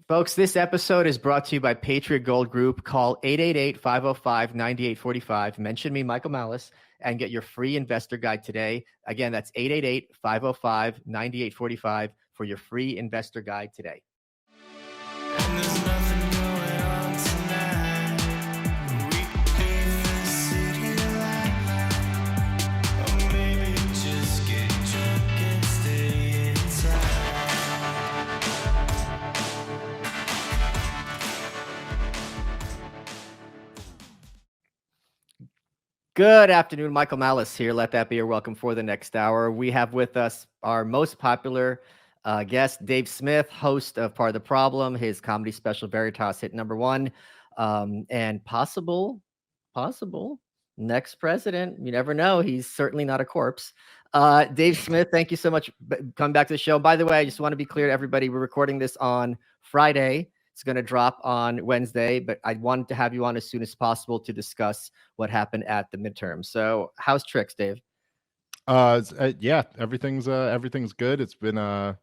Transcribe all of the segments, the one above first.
Folks, this episode is brought to you by Patriot Gold Group. Call 888-505-9845. Mention me, Michael Malice, and get your free investor guide today. Again, that's 888-505-9845 for your free investor guide today. Good afternoon, Michael Malice here. Let that be your welcome for the next hour. We have with us our most popular guest, Dave Smith, host of Part of the Problem. His comedy special Veritas hit #1, and possible next president. You never know. He's certainly not a corpse. Dave Smith, thank you so much for coming back to the show. By the way, I just want to be clear to everybody, we're recording this on Friday. It's going to drop on Wednesday, but I wanted to have you on as soon as possible to discuss what happened at the midterm. So how's tricks, Dave? Yeah, everything's good. It's been an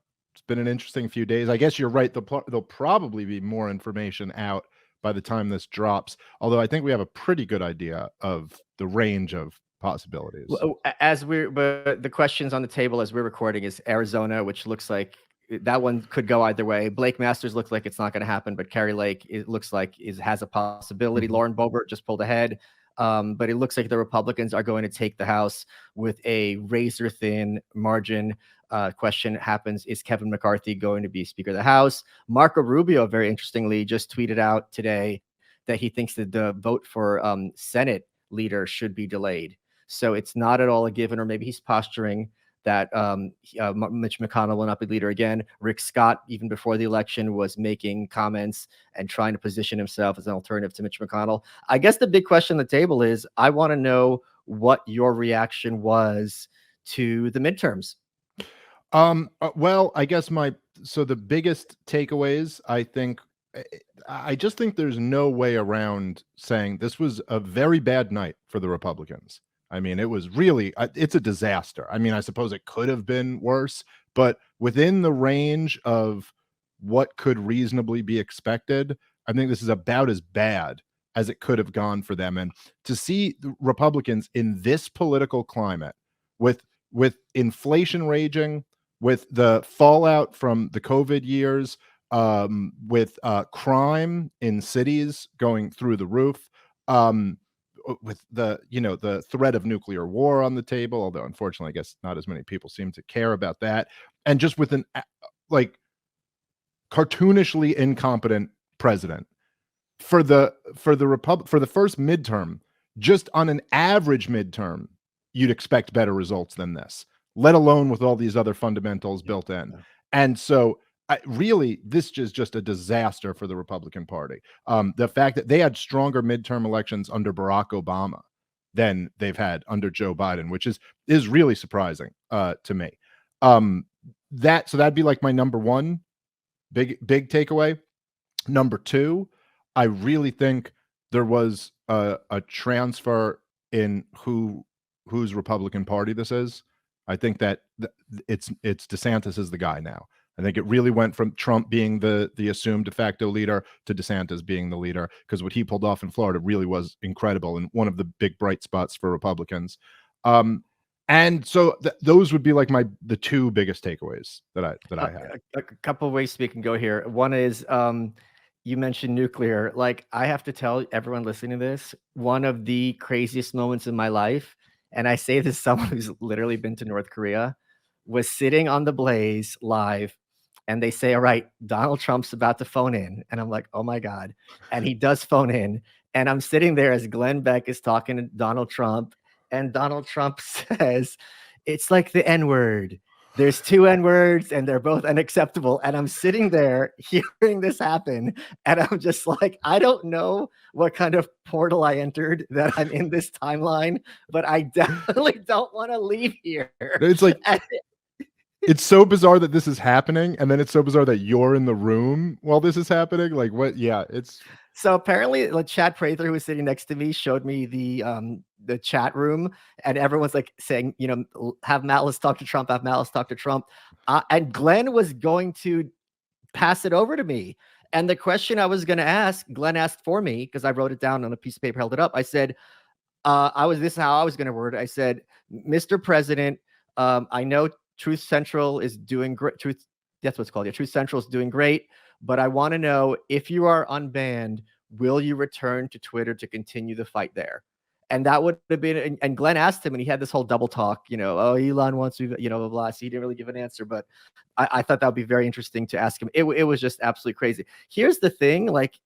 interesting few days. I guess you're right. There'll probably be more information out by the time this drops. Although I think we have a pretty good idea of the range of possibilities. But the questions on the table as we're recording is Arizona, which looks like that one could go either way. Blake Masters looks like it's not going to happen, but Kari Lake, it looks like has a possibility. Lauren Boebert just pulled ahead. But it looks like the Republicans are going to take the House with a razor-thin margin. Question happens, is Kevin McCarthy going to be Speaker of the House? Marco Rubio, very interestingly, just tweeted out today that he thinks that the vote for Senate leader should be delayed. So it's not at all a given, or maybe he's posturing that Mitch McConnell will not be leader again. Rick Scott, even before the election, was making comments and trying to position himself as an alternative to Mitch McConnell. I guess the big question on the table is, I want to know what your reaction was to the midterms. Well, I guess the biggest takeaways, I just think there's no way around saying this was a very bad night for the Republicans. I mean, it was really, it's a disaster. I mean, I suppose it could have been worse, but within the range of what could reasonably be expected, I think this is about as bad as it could have gone for them. And to see the Republicans in this political climate with inflation raging, with the fallout from the COVID years, with crime in cities going through the roof, with the threat of nuclear war on the table, although unfortunately, I guess not as many people seem to care about that, and just with an cartoonishly incompetent president for the first midterm, just on an average midterm, you'd expect better results than this, let alone with all these other fundamentals built in. And so really, this is just a disaster for the Republican Party. The fact that they had stronger midterm elections under Barack Obama than they've had under Joe Biden, which is really surprising to me. That'd be like my number one big takeaway. Number two, I really think there was a transfer in whose Republican Party this is. I think that it's DeSantis is the guy now. I think it really went from Trump being the assumed de facto leader to DeSantis being the leader, because what he pulled off in Florida really was incredible and one of the big bright spots for Republicans. And so those would be like the two biggest takeaways that I had. A couple of ways we can go here. One is you mentioned nuclear. Like, I have to tell everyone listening to this, one of the craziest moments in my life, and I say this as someone who's literally been to North Korea, was sitting on the Blaze live, and they say, all right, Donald Trump's about to phone in. And I'm like, oh my God. And he does phone in. And I'm sitting there as Glenn Beck is talking to Donald Trump. And Donald Trump says, it's like the N-word. There's two N-words and they're both unacceptable. And I'm sitting there hearing this happen. And I'm just like, I don't know what kind of portal I entered that I'm in this timeline, but I definitely don't want to leave here. It's like, it's so bizarre that this is happening, and then it's so bizarre that you're in the room while this is happening. Like, what? Yeah, it's so apparently, like, Chad Prather, who was sitting next to me, showed me the chat room, and everyone's like saying, you know, have Malice talk to Trump, have Malice talk to Trump, and Glenn was going to pass it over to me. And the question I was going to ask, Glenn asked for me because I wrote it down on a piece of paper, held it up. I said, this is how I was going to word it. I said, Mr. President, I know Truth Central is doing great. That's what's called. Yeah, Truth Central is doing great. But I want to know, if you are unbanned, will you return to Twitter to continue the fight there? And that would have been, and Glenn asked him, and he had this whole double talk, oh, Elon wants to, blah, blah. So he didn't really give an answer, but I thought that would be very interesting to ask him. It was just absolutely crazy. Here's the thing, like,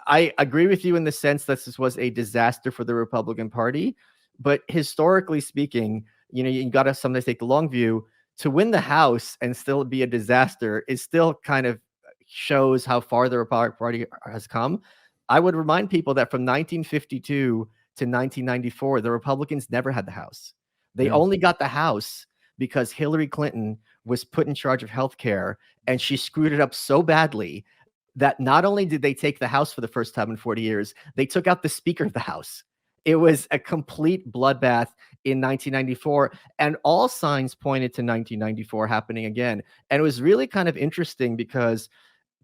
I agree with you in the sense that this was a disaster for the Republican Party, but historically speaking, you got to sometimes take the long view. To win the House and still be a disaster is still kind of shows how far the Republican Party has come. I would remind people that from 1952 to 1994, the Republicans never had the House. They only got the House because Hillary Clinton was put in charge of healthcare, and she screwed it up so badly that not only did they take the House for the first time in 40 years, they took out the Speaker of the House. It was a complete bloodbath in 1994, and all signs pointed to 1994 happening again. And it was really kind of interesting because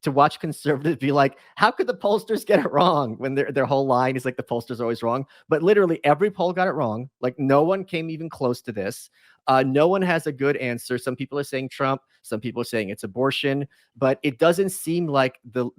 to watch conservatives be like, how could the pollsters get it wrong, when their whole line is like the pollsters are always wrong? But literally every poll got it wrong. Like, no one came even close to this. No one has a good answer. Some people are saying Trump, some people are saying it's abortion, but it doesn't seem like the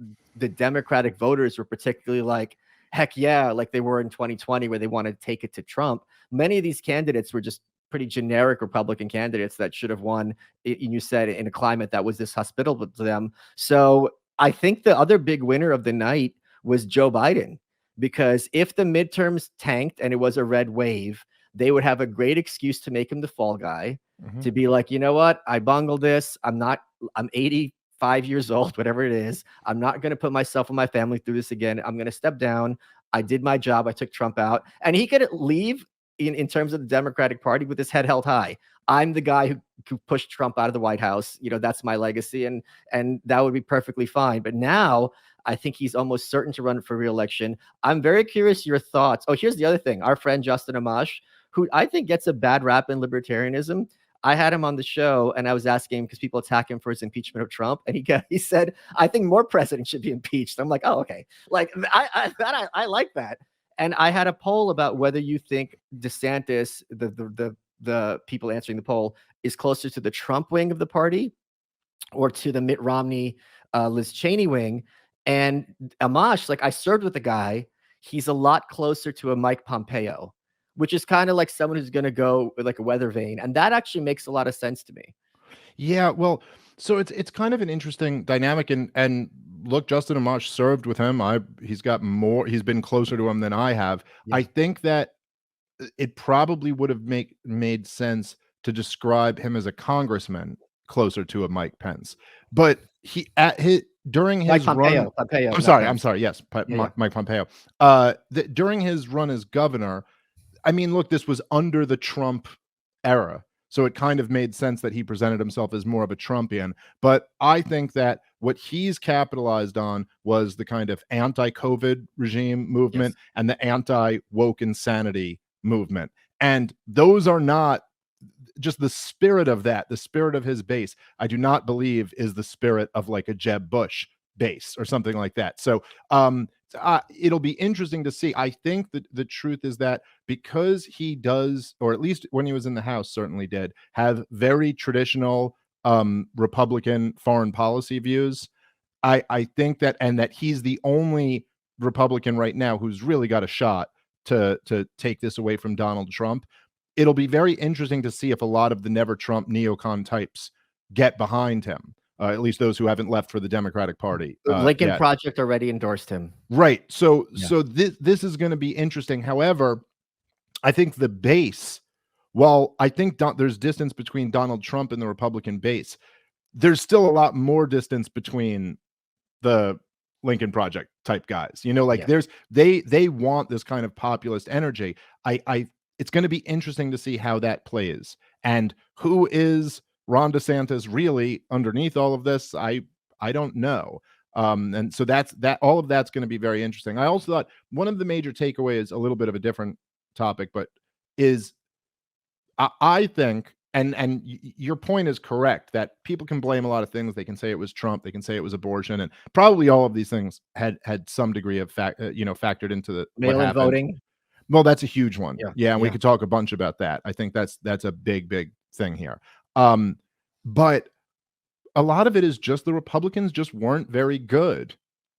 Democratic voters were particularly like, heck yeah, like they were in 2020 where they wanted to take it to Trump. Many of these candidates were just pretty generic Republican candidates that should have won, you said, in a climate that was this hospitable to them. So I think the other big winner of the night was Joe Biden, because if the midterms tanked and it was a red wave, they would have a great excuse to make him the fall guy, to be like, you know what, I bungled this. I'm 85 years old, whatever it is. I'm not going to put myself and my family through this again. I'm going to step down. I did my job. I took Trump out. And he could leave in terms of the Democratic Party with his head held high. I'm the guy who pushed Trump out of the White House. That's my legacy. And that would be perfectly fine. But now I think he's almost certain to run for re-election. I'm very curious your thoughts. Oh, here's the other thing. Our friend Justin Amash, who I think gets a bad rap in libertarianism, I had him on the show and I was asking him because people attack him for his impeachment of Trump. And he said, I think more presidents should be impeached. I'm like, oh, okay. Like I like that. And I had a poll about whether you think DeSantis, the people answering the poll, is closer to the Trump wing of the party or to the Mitt Romney, Liz Cheney wing. And Amash, like, I served with the guy. He's a lot closer to a Mike Pompeo, which is kind of like someone who's going to go with like a weather vane. And that actually makes a lot of sense to me. Yeah, well, so it's kind of an interesting dynamic, and look, Justin Amash served with him. He's been closer to him than I have. Yeah. I think that it probably would have made sense to describe him as a congressman closer to a Mike Pence. But during his run, I'm sorry, yes, Mike Pompeo. During his run as governor, I mean, look, this was under the Trump era, so it kind of made sense that he presented himself as more of a Trumpian. But I think that what he's capitalized on was the kind of anti-COVID regime movement and the anti-woke insanity movement. And those are not just the spirit of that, the spirit of his base, I do not believe is the spirit of like a Jeb Bush base or something like that. So it'll be interesting to see. I think that the truth is that because he does, or at least when he was in the House, certainly did have very traditional Republican foreign policy views. I think that, and that he's the only Republican right now who's really got a shot to take this away from Donald Trump. It'll be very interesting to see if a lot of the never Trump neocon types get behind him. At least those who haven't left for the Democratic Party. Lincoln Project already endorsed him. Right. So this is going to be interesting. However, I think the base, while I think there's distance between Donald Trump and the Republican base, there's still a lot more distance between the Lincoln Project type guys. They want this kind of populist energy. It's going to be interesting to see how that plays, and who is Ron DeSantis really underneath all of this. I don't know. And so all of that's going to be very interesting. I also thought one of the major takeaways, a little bit of a different topic, but is I think, Your point is correct that people can blame a lot of things. They can say it was Trump, they can say it was abortion, and probably all of these things had some degree of factored into what Mail-in happened. voting. Well, that's a huge one. Yeah, and we Yeah. could talk a bunch about that. I think that's a big thing here. But a lot of it is just the Republicans just weren't very good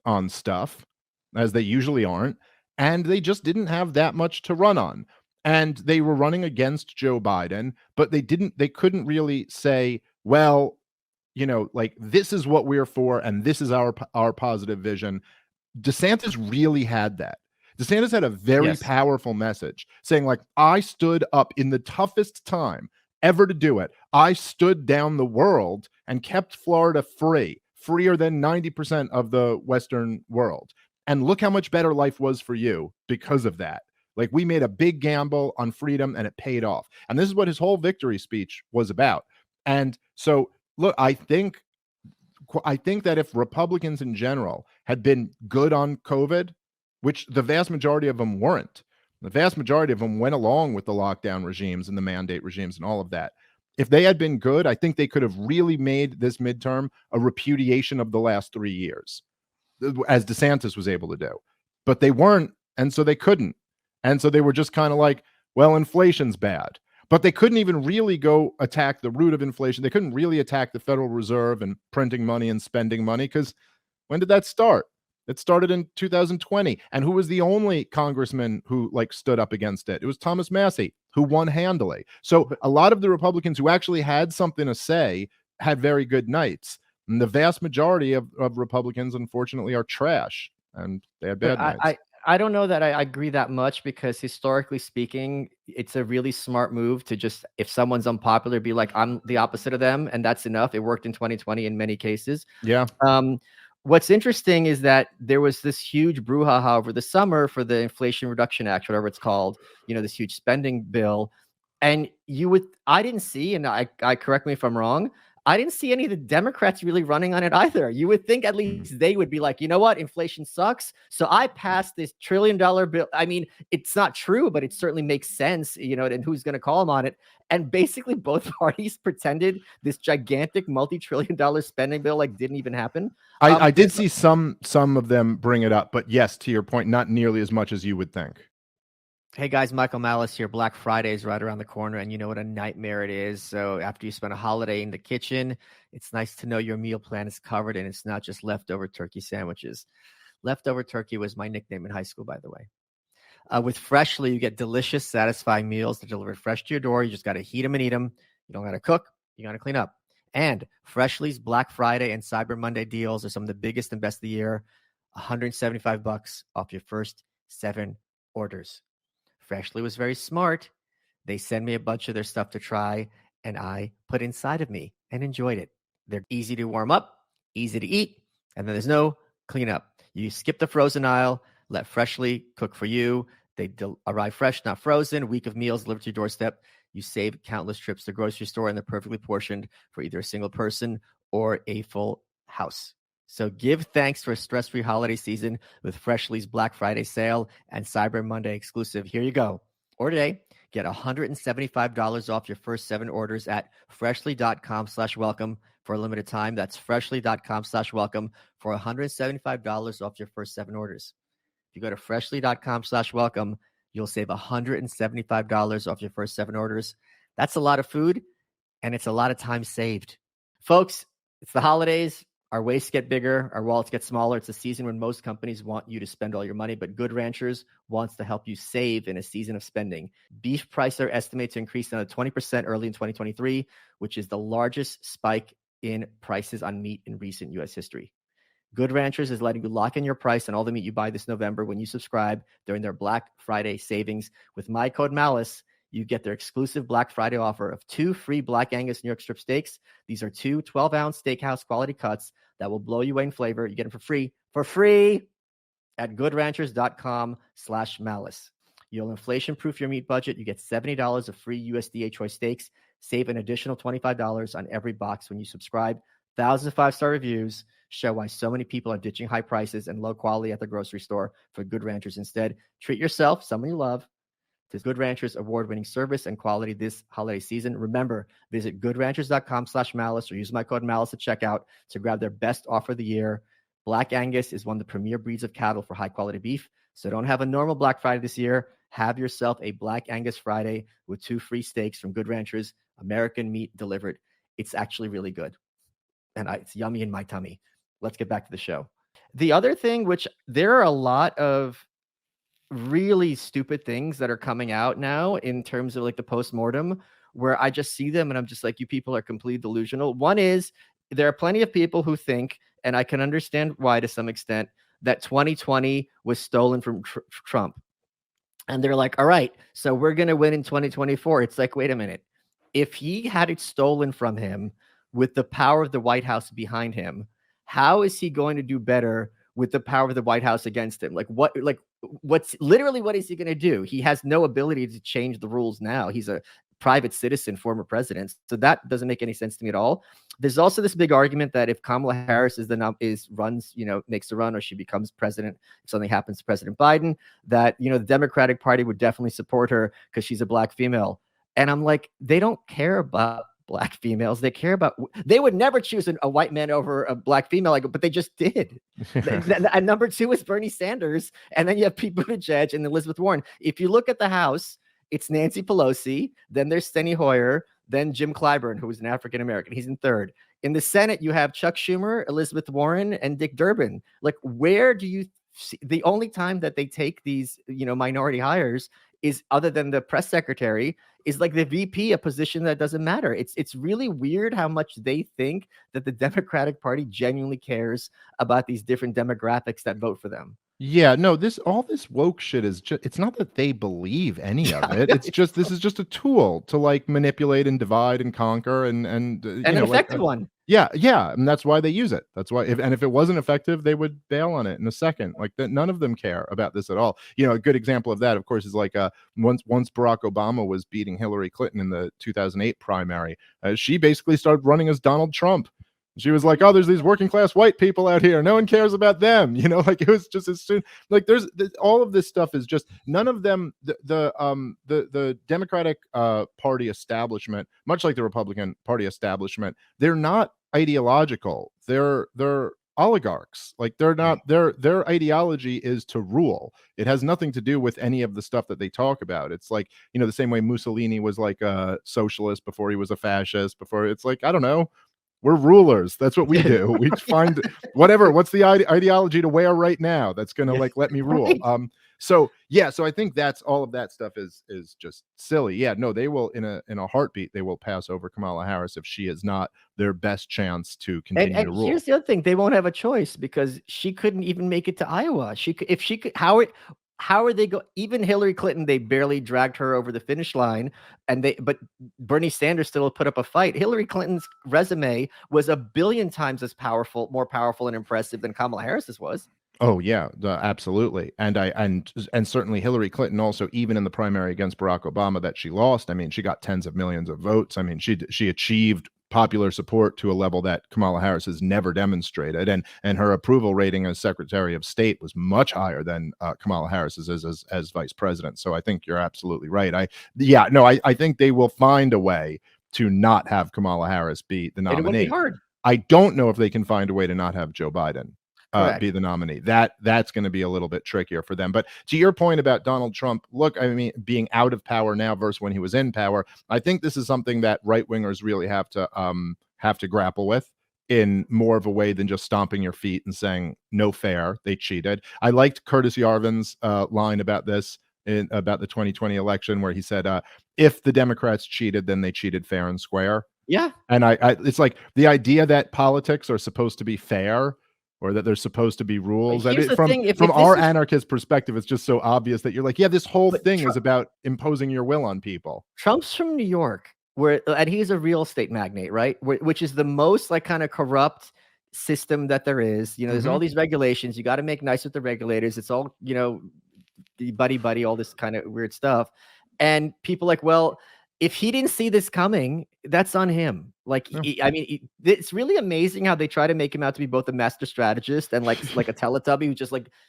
on stuff, as they usually aren't, and they just didn't have that much to run on. And they were running against Joe Biden, but they couldn't really say, well, like, this is what we're for and this is our positive vision. DeSantis really had that. DeSantis had a very powerful message saying, like, I stood up in the toughest time ever to do it. I stood down the world and kept Florida freer than 90% of the Western world. And look how much better life was for you because of that. Like, we made a big gamble on freedom and it paid off. And this is what his whole victory speech was about. And so, look, I think that if Republicans in general had been good on COVID, which the vast majority of them weren't, the vast majority of them went along with the lockdown regimes and the mandate regimes and all of that. If they had been good, I think they could have really made this midterm a repudiation of the last 3 years, as DeSantis was able to do. But they weren't, and so they couldn't. And so they were just kind of like, well, inflation's bad. But they couldn't even really go attack the root of inflation. They couldn't really attack the Federal Reserve and printing money and spending money, because when did that start? It started in 2020. And who was the only congressman who stood up against it? It was Thomas Massie, who won handily. So a lot of the Republicans who actually had something to say had very good nights. And the vast majority of Republicans, unfortunately, are trash, and they had bad nights. I don't know that I agree that much, because historically speaking, it's a really smart move to just, if someone's unpopular, be like, I'm the opposite of them, and that's enough. It worked in 2020 in many cases. Yeah. What's interesting is that there was this huge brouhaha over the summer for the Inflation Reduction Act, whatever it's called, this huge spending bill. And I didn't see, and I correct me if I'm wrong, I didn't see any of the Democrats really running on it either. You would think at least they would be like, you know what, inflation sucks, so I passed this $1 trillion bill. I mean, it's not true, but it certainly makes sense, and who's going to call them on it? And basically both parties pretended this gigantic multi-trillion-dollar spending bill didn't even happen. I did see some of them bring it up, but yes, to your point, not nearly as much as you would think. Hey guys, Michael Malice here. Black Friday is right around the corner, and you know what a nightmare it is. So after you spend a holiday in the kitchen, it's nice to know your meal plan is covered and it's not just leftover turkey sandwiches. Leftover turkey was my nickname in high school, by the way. With Freshly, you get delicious, satisfying meals that are delivered fresh to your door. You just got to heat them and eat them. You don't got to cook. You got to clean up. And Freshly's Black Friday and Cyber Monday deals are some of the biggest and best of the year. $175 off your first 7 orders. Freshly was very smart. They send me a bunch of their stuff to try, and I put inside of me and enjoyed it. They're easy to warm up, easy to eat, and then there's no cleanup. You skip the frozen aisle, let Freshly cook for you. They arrive fresh, not frozen. A week of meals delivered to your doorstep. You save countless trips to the grocery store, and they're perfectly portioned for either a single person or a full house. So give thanks for a stress-free holiday season with Freshly's Black Friday sale and Cyber Monday exclusive. Here you go. Or today, get $175 off your first 7 orders at freshly.com/welcome for a limited time. That's freshly.com/welcome for $175 off your first 7 orders. If you go to freshly.com/welcome, you'll save $175 off your first 7 orders. That's a lot of food, and it's a lot of time saved. Folks, it's the holidays. Our waists get bigger, our wallets get smaller. It's a season when most companies want you to spend all your money, but Good Ranchers wants to help you save in a season of spending. Beef prices are estimated to increase another 20% early in 2023, which is the largest spike in prices on meat in recent U.S. history. Good Ranchers is letting you lock in your price on all the meat you buy this November when you subscribe during their Black Friday savings. With my code MALICE, you get their exclusive Black Friday offer of 2 free Black Angus New York strip steaks. These are 2 12-ounce steakhouse quality cuts that will blow you away in flavor. You get them for free at goodranchers.com/malice. You'll inflation-proof your meat budget. You get $70 of free USDA choice steaks. Save an additional $25 on every box when you subscribe. Thousands of 5-star reviews show why so many people are ditching high prices and low quality at the grocery store for Good Ranchers instead. Treat yourself, someone you love, to Good Ranchers award-winning service and quality this holiday season. Remember, visit goodranchers.com/malice or use my code malice at checkout to grab their best offer of the year. Black Angus is one of the premier breeds of cattle for high-quality beef. So don't have a normal Black Friday this year. Have yourself a Black Angus Friday with 2 free steaks from Good Ranchers, American meat delivered. It's actually really good. And it's yummy in my tummy. Let's get back to the show. The other thing, which there are a lot of really stupid things that are coming out now in terms of like the postmortem, where I just see them and I'm just like, you people are completely delusional. One is there are plenty of people who think, and I can understand why to some extent, that 2020 was stolen from Trump. And they're like, all right, so we're going to win in 2024. It's like, wait a minute. If he had it stolen from him with the power of the White House behind him, how is he going to do better with the power of the White House against him? What is he going to do? He has no ability to change the rules now. He's a private citizen, former president. So that doesn't make any sense to me at all. There's also this big argument that if Kamala Harris makes the run, or she becomes president, if something happens to President Biden, that, the Democratic Party would definitely support her because she's a Black female. And I'm like, they don't care about Black females. They would never choose a white man over a Black female, but they just did. And number 2 is Bernie Sanders. And then you have Pete Buttigieg and Elizabeth Warren. If you look at the House, it's Nancy Pelosi, then there's Steny Hoyer, then Jim Clyburn, who is an African-American. He's in 3rd. In the Senate, you have Chuck Schumer, Elizabeth Warren, and Dick Durbin. Like, where do you see the only time that they take these, minority hires is, other than the press secretary, is like the VP, a position that doesn't matter. It's really weird how much they think that the Democratic Party genuinely cares about these different demographics that vote for them. Yeah, no, all this woke shit is just, it's not that they believe any of it. It's just, this is just a tool to like manipulate and divide and conquer and an effective one. Yeah. And that's why they use it. That's why, if it wasn't effective, they would bail on it in a second. Like that, none of them care about this at all. A good example of that, of course, is like once Barack Obama was beating Hillary Clinton in the 2008 primary, she basically started running as Donald Trump. She was like, oh, there's these working class white people out here. No one cares about them. Like it was just as soon, like there's all of this stuff is just none of them, the Democratic Party establishment, much like the Republican Party establishment, they're not ideological. They're oligarchs. Like they're not, their ideology is to rule. It has nothing to do with any of the stuff that they talk about. It's like, the same way Mussolini was like a socialist before he was a fascist, before it's like, I don't know. We're rulers. That's what we do. We find whatever. What's the ideology to wear right now? That's going to like let me rule. So I think that's all of that stuff is just silly. Yeah, no, they will in a heartbeat. They will pass over Kamala Harris if she is not their best chance to continue to rule. Here's the other thing: they won't have a choice because she couldn't even make it to Iowa. If she could, how are they even Hillary Clinton, they barely dragged her over the finish line, but Bernie Sanders still put up a fight. Hillary Clinton's resume was 1 billion times as more powerful and impressive than Kamala Harris's was. Oh yeah, absolutely. And certainly Hillary Clinton also, even in the primary against Barack Obama that she lost, I mean, she got tens of millions of votes. I mean, she achieved popular support to a level that Kamala Harris has never demonstrated, and her approval rating as Secretary of State was much higher than Kamala Harris's as Vice President. So I think you're absolutely right. I think they will find a way to not have Kamala Harris be the nominee. It would be hard. I don't know if they can find a way to not have Joe Biden be the nominee. That's going to be a little bit trickier for them. But to your point about Donald Trump, look, I mean, being out of power now versus when he was in power, I think this is something that right wingers really have to grapple with in more of a way than just stomping your feet and saying no fair, they cheated. I liked Curtis Yarvin's line about this about the 2020 election, where he said, if the Democrats cheated, then they cheated fair and square. Yeah. And I it's like the idea that politics are supposed to be fair, or that there's supposed to be rules. From our anarchist perspective, it's just so obvious that you're like, yeah, this whole thing is about imposing your will on people. Trump's from New York, and he's a real estate magnate, right? Which is the most like kind of corrupt system that there is. There's all these regulations. You got to make nice with the regulators. It's all, buddy, all this kind of weird stuff. And people like, well, if he didn't see this coming, that's on him. Like, No. I mean, it's really amazing how they try to make him out to be both a master strategist and like a Teletubby who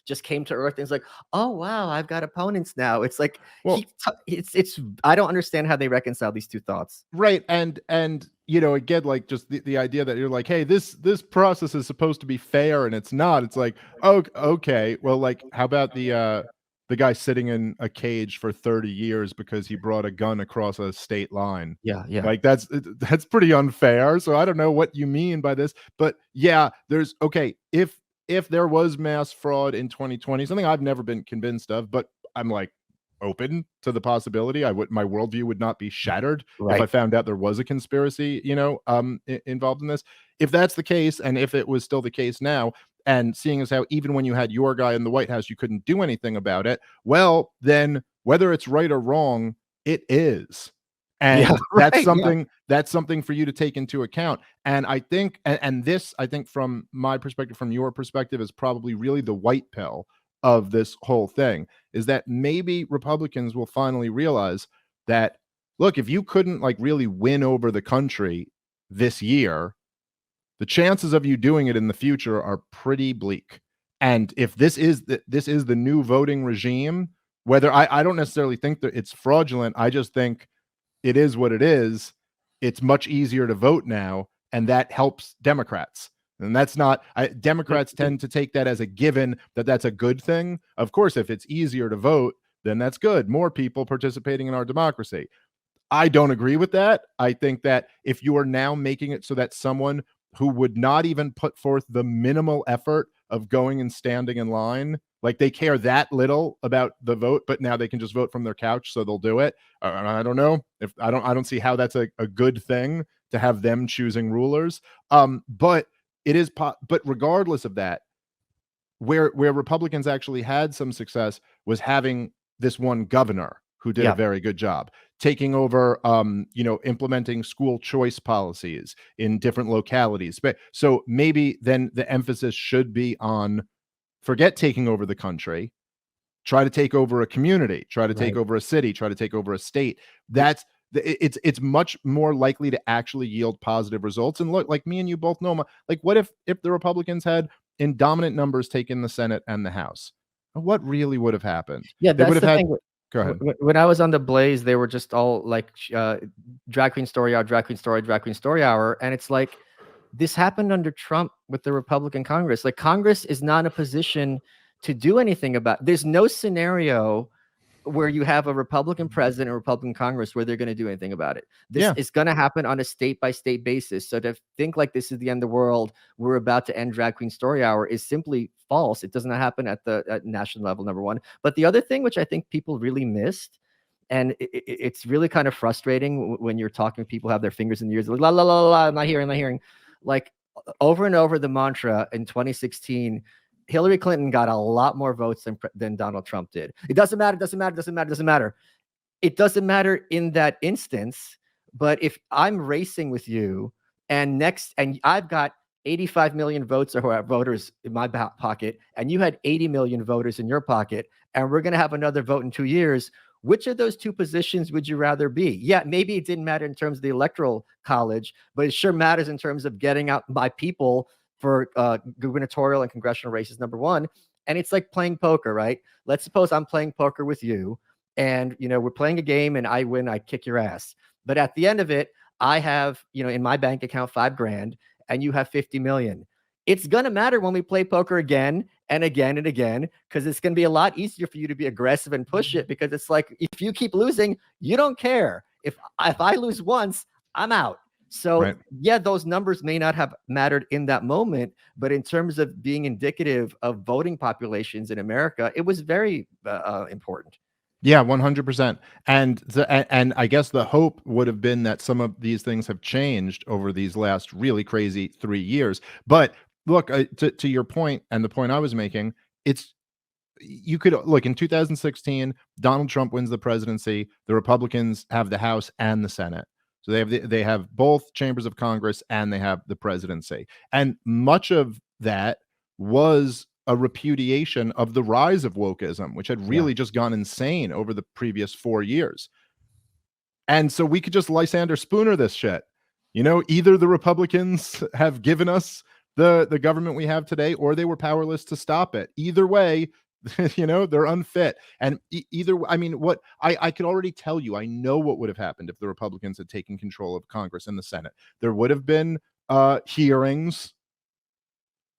just came to Earth and is like, oh wow, I've got opponents now. It's like Well, it's I don't understand how they reconcile these two thoughts. right, and you know, again, like just the idea that you're like, hey, this process is supposed to be fair and it's not. It's like, oh, okay, well, like how about the guy sitting in a cage for 30 years because he brought a gun across a state line? Yeah, yeah. Like that's pretty unfair. So I don't know what you mean by this, but yeah, there's okay, if there was mass fraud in 2020, something I've never been convinced of, but I'm like open to the possibility. My worldview would not be shattered if I Right. found out there was a conspiracy, you know, involved in this. If that's the case, and if it was still the case now, and seeing as how even when you had your guy in the White House, you couldn't do anything about it, well, then whether it's right or wrong, it is. Yeah, And right. that's something for you to take into account. And I think, and this, I think, from my perspective, from your perspective, is probably really the white pill of this whole thing, is that maybe Republicans will finally realize that, look, if you couldn't like really win over the country this year, the chances of you doing it in the future are pretty bleak. And if this is the new voting regime, whether I don't necessarily think that it's fraudulent, I just think it is what it is. It's much easier to vote now, and that helps Democrats. And that's not Democrats tend to take that as a given, that that's a good thing. Of course, if it's easier to vote, then that's good. More people participating in our democracy. I don't agree with that. I think that if you are now making it so that someone who would not even put forth the minimal effort of going and standing in line, like they care that little about the vote, but now they can just vote from their couch, so they'll do it. I don't know if I don't see how that's a good thing to have them choosing rulers. But it is, but regardless of that, where Republicans actually had some success was having this one governor who did a very good job taking over, you know, implementing school choice policies in different localities. But so maybe then the emphasis should be on forget taking over the country, try to take over a community, try to take over a city, try to take over a state. That's it's much more likely to actually yield positive results. And look, like me and you both know, like what if the Republicans had in dominant numbers taken the Senate and the House? What really would have happened? Yeah, They would that's have the had. thing. Go ahead. When I was on the Blaze, they were just all like drag queen story hour, drag queen story hour, and it's like this happened under Trump with the Republican Congress. Like Congress is not in a position to do anything about. There's no scenario where you have a Republican president and Republican Congress where they're going to do anything about it. This is going to happen on a state by state basis. So to think like this is the end of the world, we're about to end drag queen story hour, is simply false. It does not happen at the national level, number one. But the other thing, which I think people really missed, and it's really kind of frustrating when you're talking to people who have their fingers in the ears, like, la la la la, I'm not hearing. Like over and over, the mantra in 2016. Hillary Clinton got a lot more votes than Donald Trump did. It doesn't matter. It doesn't matter in that instance. But if I'm racing with you and I've got 85 million votes or voters in my back pocket, and you had 80 million voters in your pocket, and we're going to have another vote in 2 years, which of those two positions would you rather be? Yeah, maybe it didn't matter in terms of the electoral college, but it sure matters in terms of getting out my people for gubernatorial and congressional races, number one. And it's like playing poker, right? Let's suppose I'm playing poker with you, and we're playing a game, and I win, I kick your ass. But at the end of it, I have in my bank account $5,000, and you have 50 million. It's gonna matter when we play poker again and again and again, because it's gonna be a lot easier for you to be aggressive and push it, because it's like if you keep losing, you don't care. If I lose once, I'm out. So yeah, those numbers may not have mattered in that moment, but in terms of being indicative of voting populations in America, it was very important. Yeah, 100%. And I guess the hope would have been that some of these things have changed over these last really crazy 3 years. But look, to your point and the point I was making, you could look in 2016, Donald Trump wins the presidency. The Republicans have the House and the Senate. So they have both chambers of Congress and they have the presidency. And much of that was a repudiation of the rise of wokeism, which had really just gone insane over the previous 4 years. And so we could just Lysander Spooner this shit. You know, either the Republicans have given us the government we have today, or they were powerless to stop it. Either way, you know, they're unfit. And I mean, what I could already tell you, I know what would have happened if the Republicans had taken control of Congress and the Senate. There would have been hearings.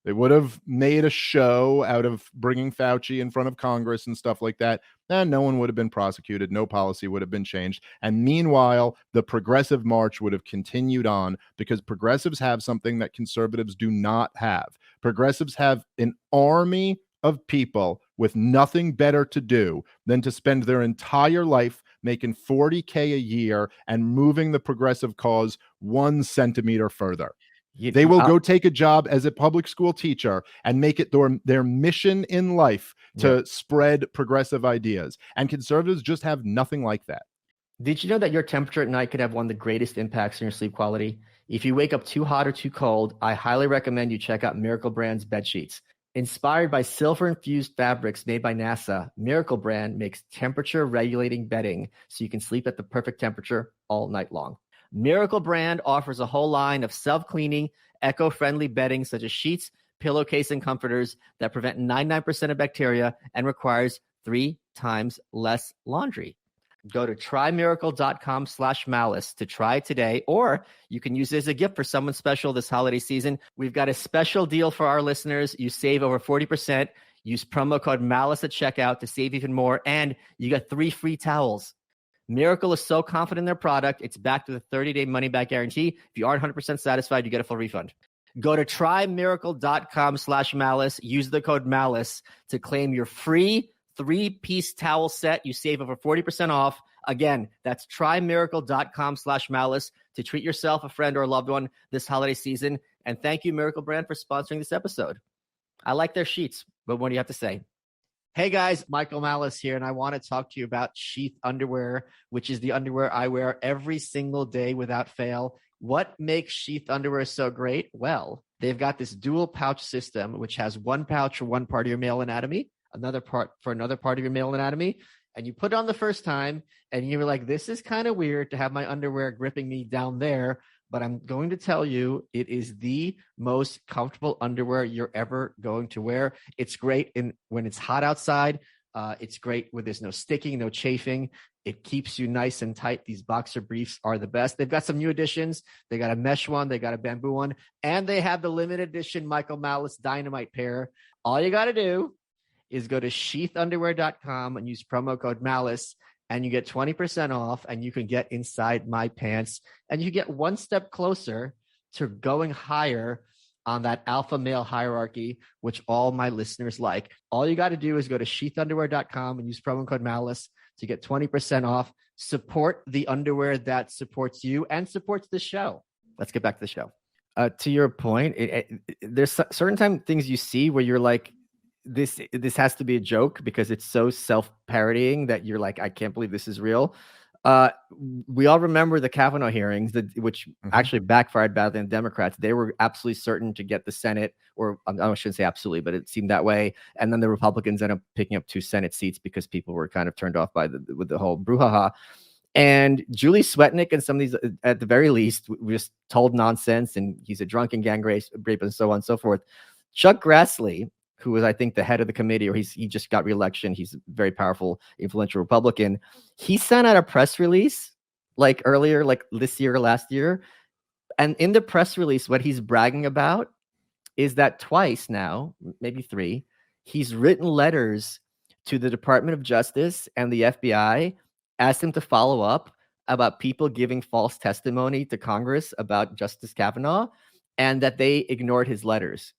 They would have made a show out of bringing Fauci in front of Congress and stuff like that. And no one would have been prosecuted. No policy would have been changed. And meanwhile, the progressive march would have continued on, because progressives have something that conservatives do not have. Progressives have an army of people with nothing better to do than to spend their entire life making $40K a year and moving the progressive cause 1 centimeter further. They will go take a job as a public school teacher and make it their mission in life to spread progressive ideas. And conservatives just have nothing like that. Did you know that your temperature at night could have one of the greatest impacts on your sleep quality? If you wake up too hot or too cold, I highly recommend you check out Miracle Brand's bed sheets. Inspired by silver-infused fabrics made by NASA, Miracle Brand makes temperature-regulating bedding so you can sleep at the perfect temperature all night long. Miracle Brand offers a whole line of self-cleaning, eco-friendly bedding such as sheets, pillowcase, and comforters that prevent 99% of bacteria and requires 3 times less laundry. Go to trymiracle.com/malice to try it today, or you can use it as a gift for someone special this holiday season. We've got a special deal for our listeners. You save over 40%. Use promo code MALICE at checkout to save even more, and you get 3 free towels. Miracle is so confident in their product, it's backed with a 30-day money-back guarantee. If you aren't 100% satisfied, you get a full refund. Go to trymiracle.com/malice. Use the code MALICE to claim your free 3-piece towel set. You save over 40% off. Again, that's trymiracle.com/malice to treat yourself, a friend, or a loved one this holiday season. And thank you, Miracle Brand, for sponsoring this episode. I like their sheets, but what do you have to say? Hey guys, Michael Malice here, and I want to talk to you about Sheath Underwear, which is the underwear I wear every single day without fail. What makes Sheath Underwear so great? Well, they've got this dual pouch system, which has 1 pouch for one part of your male anatomy, another part for another part of your male anatomy, and you put it on the first time, and you're like, this is kind of weird to have my underwear gripping me down there, but I'm going to tell you, it is the most comfortable underwear you're ever going to wear. It's great when it's hot outside. It's great when there's no sticking, no chafing. It keeps you nice and tight. These boxer briefs are the best. They've got some new additions. They got a mesh one. They got a bamboo one. And they have the limited edition Michael Malice Dynamite pair. All you got to do is go to sheathunderwear.com and use promo code MALICE, and you get 20% off, and you can get inside my pants, and you get one step closer to going higher on that alpha male hierarchy, which all my listeners like. All you got to do is go to sheathunderwear.com and use promo code MALICE to get 20% off. Support the underwear that supports you and supports the show. Let's get back to the show. To your point, there's certain things you see where you're like, this has to be a joke because it's so self-parodying that you're like, I can't believe this is real. We all remember the Kavanaugh hearings, which actually backfired badly on Democrats. They were absolutely certain to get the Senate, or I shouldn't say absolutely, but it seemed that way. And then the Republicans ended up picking up 2 Senate seats because people were kind of turned off by with the whole brouhaha. And Julie Swetnick and some of these, at the very least, were just told nonsense, and he's a drunken gang rape and so on and so forth. Chuck Grassley, who was, I think, the head of the committee, or he just got reelection. He's a very powerful, influential Republican. He sent out a press release like earlier, like this year or last year. And in the press release, what he's bragging about is that twice now, maybe 3, he's written letters to the Department of Justice and the FBI, asked them to follow up about people giving false testimony to Congress about Justice Kavanaugh, and that they ignored his letters.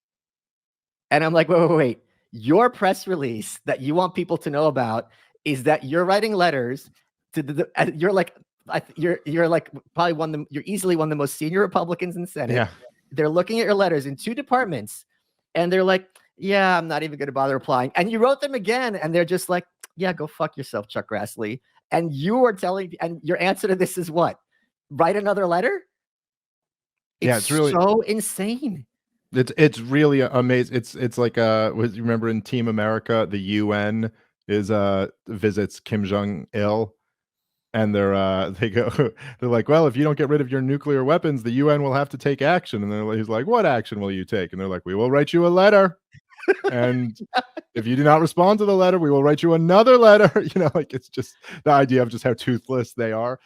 And I'm like, wait. Your press release that you want people to know about is that you're writing letters to you're like probably you're easily one of the most senior Republicans in the Senate. Yeah. They're looking at your letters in 2 departments, and they're like, yeah, I'm not even going to bother replying. And you wrote them again, and they're just like, yeah, go fuck yourself, Chuck Grassley. And you are telling, and your answer to this is what? Write another letter? It's really so insane. It's really amazing. It's like you remember in Team America, the UN visits Kim Jong-il, And they go, they're like, well, if you don't get rid of your nuclear weapons, the UN will have to take action. And he's like, what action will you take? And they're like, we will write you a letter. And if you do not respond to the letter, we will write you another letter. Like, it's just the idea of just how toothless they are.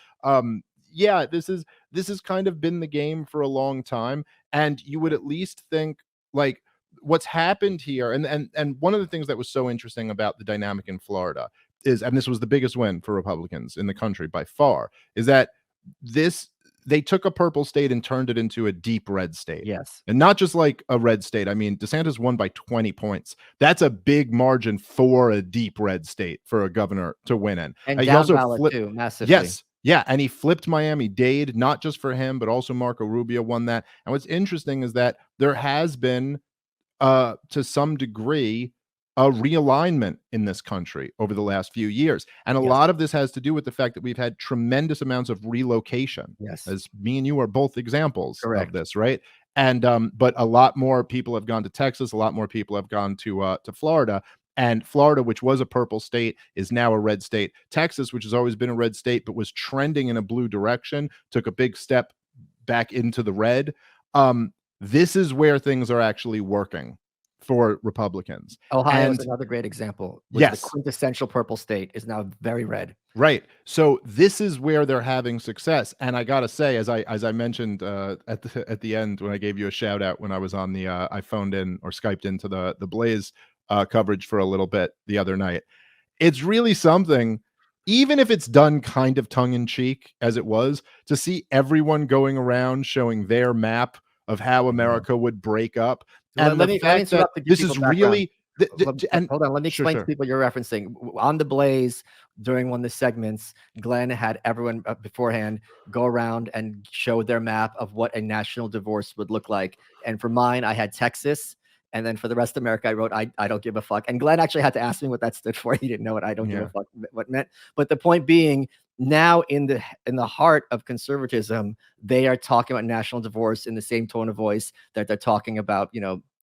Yeah, this has kind of been the game for a long time. And you would at least think, like, what's happened here, and one of the things that was so interesting about the dynamic in Florida is, and this was the biggest win for Republicans in the country by far, is that they took a purple state and turned it into a deep red state. Yes. And not just like a red state. I mean, DeSantis won by 20 points. That's a big margin for a deep red state for a governor to win in. And he down also ballot flipped, too, massively. yes. Yeah, and he flipped Miami-Dade, not just for him, but also Marco Rubio won that. And what's interesting is that there has been, to some degree, a realignment in this country over the last few years. And a lot of this has to do with the fact that we've had tremendous amounts of relocation. Yes. As me and you are both examples Correct. of this, right? And but a lot more people have gone to Texas, a lot more people have gone to Florida. And Florida, which was a purple state, is now a red state. Texas, which has always been a red state, but was trending in a blue direction, took a big step back into the red. This is where things are actually working for Republicans. Ohio is another great example. Yes. The quintessential purple state is now very red. Right. So this is where they're having success. And I gotta say, as I mentioned at the end when I gave you a shout out when I was on the I phoned in or Skyped into the Blaze coverage for a little bit the other night. It's really something, even if it's done kind of tongue in cheek as it was, to see everyone going around showing their map of how America would break up. And let me interrupt this is really and hold on, let me explain to people you're referencing. On the Blaze, during one of the segments, Glenn had everyone beforehand go around and show their map of what a national divorce would look like. And for mine, I had Texas. And then for the rest of America, I wrote, I don't give a fuck. And Glenn actually had to ask me what that stood for. He didn't know what I don't give a fuck what meant. But the point being, now in the heart of conservatism, they are talking about national divorce in the same tone of voice that they're talking about,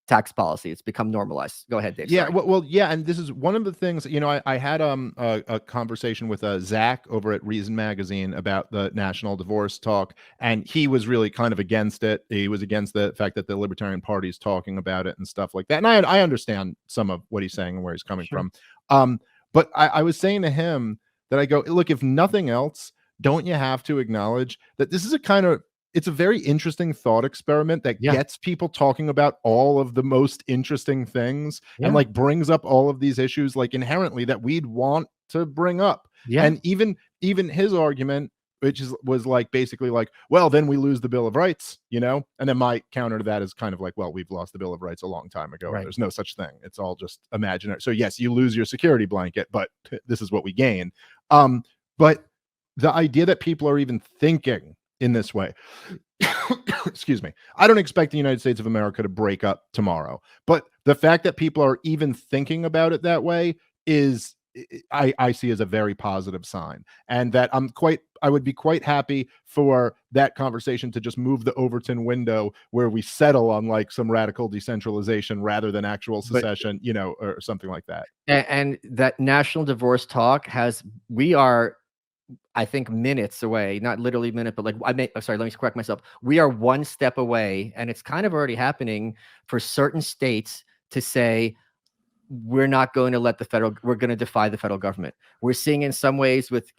tax policy. It's become normalized. Go ahead, Dave. Yeah, well, yeah, and this is one of the things. I had a conversation with Zach over at Reason Magazine about the national divorce talk, and he was really kind of against it. He was against the fact that the Libertarian Party is talking about it and stuff like that. And I understand some of what he's saying and where he's coming from. But I was saying to him that I go, look, if nothing else, don't you have to acknowledge that this is it's a very interesting thought experiment that gets people talking about all of the most interesting things and like brings up all of these issues like inherently that we'd want to bring up. And even his argument, which was like basically like, well, then we lose the Bill of Rights, and then my counter to that is kind of like, well, we've lost the Bill of Rights a long time ago. There's no such thing. It's all just imaginary. So yes, you lose your security blanket, but this is what we gain. But the idea that people are even thinking in this way, excuse me, I don't expect the United States of America to break up tomorrow, but the fact that people are even thinking about it that way is, I see as a very positive sign, and that I would be quite happy for that conversation to just move the Overton window where we settle on like some radical decentralization rather than actual secession, or something like that. And that national divorce talk we are, I think, minutes away, not literally minute, but like sorry, let me correct myself. We are one step away, and it's kind of already happening for certain states to say, we're not going to we're going to defy the federal government. We're seeing in some ways with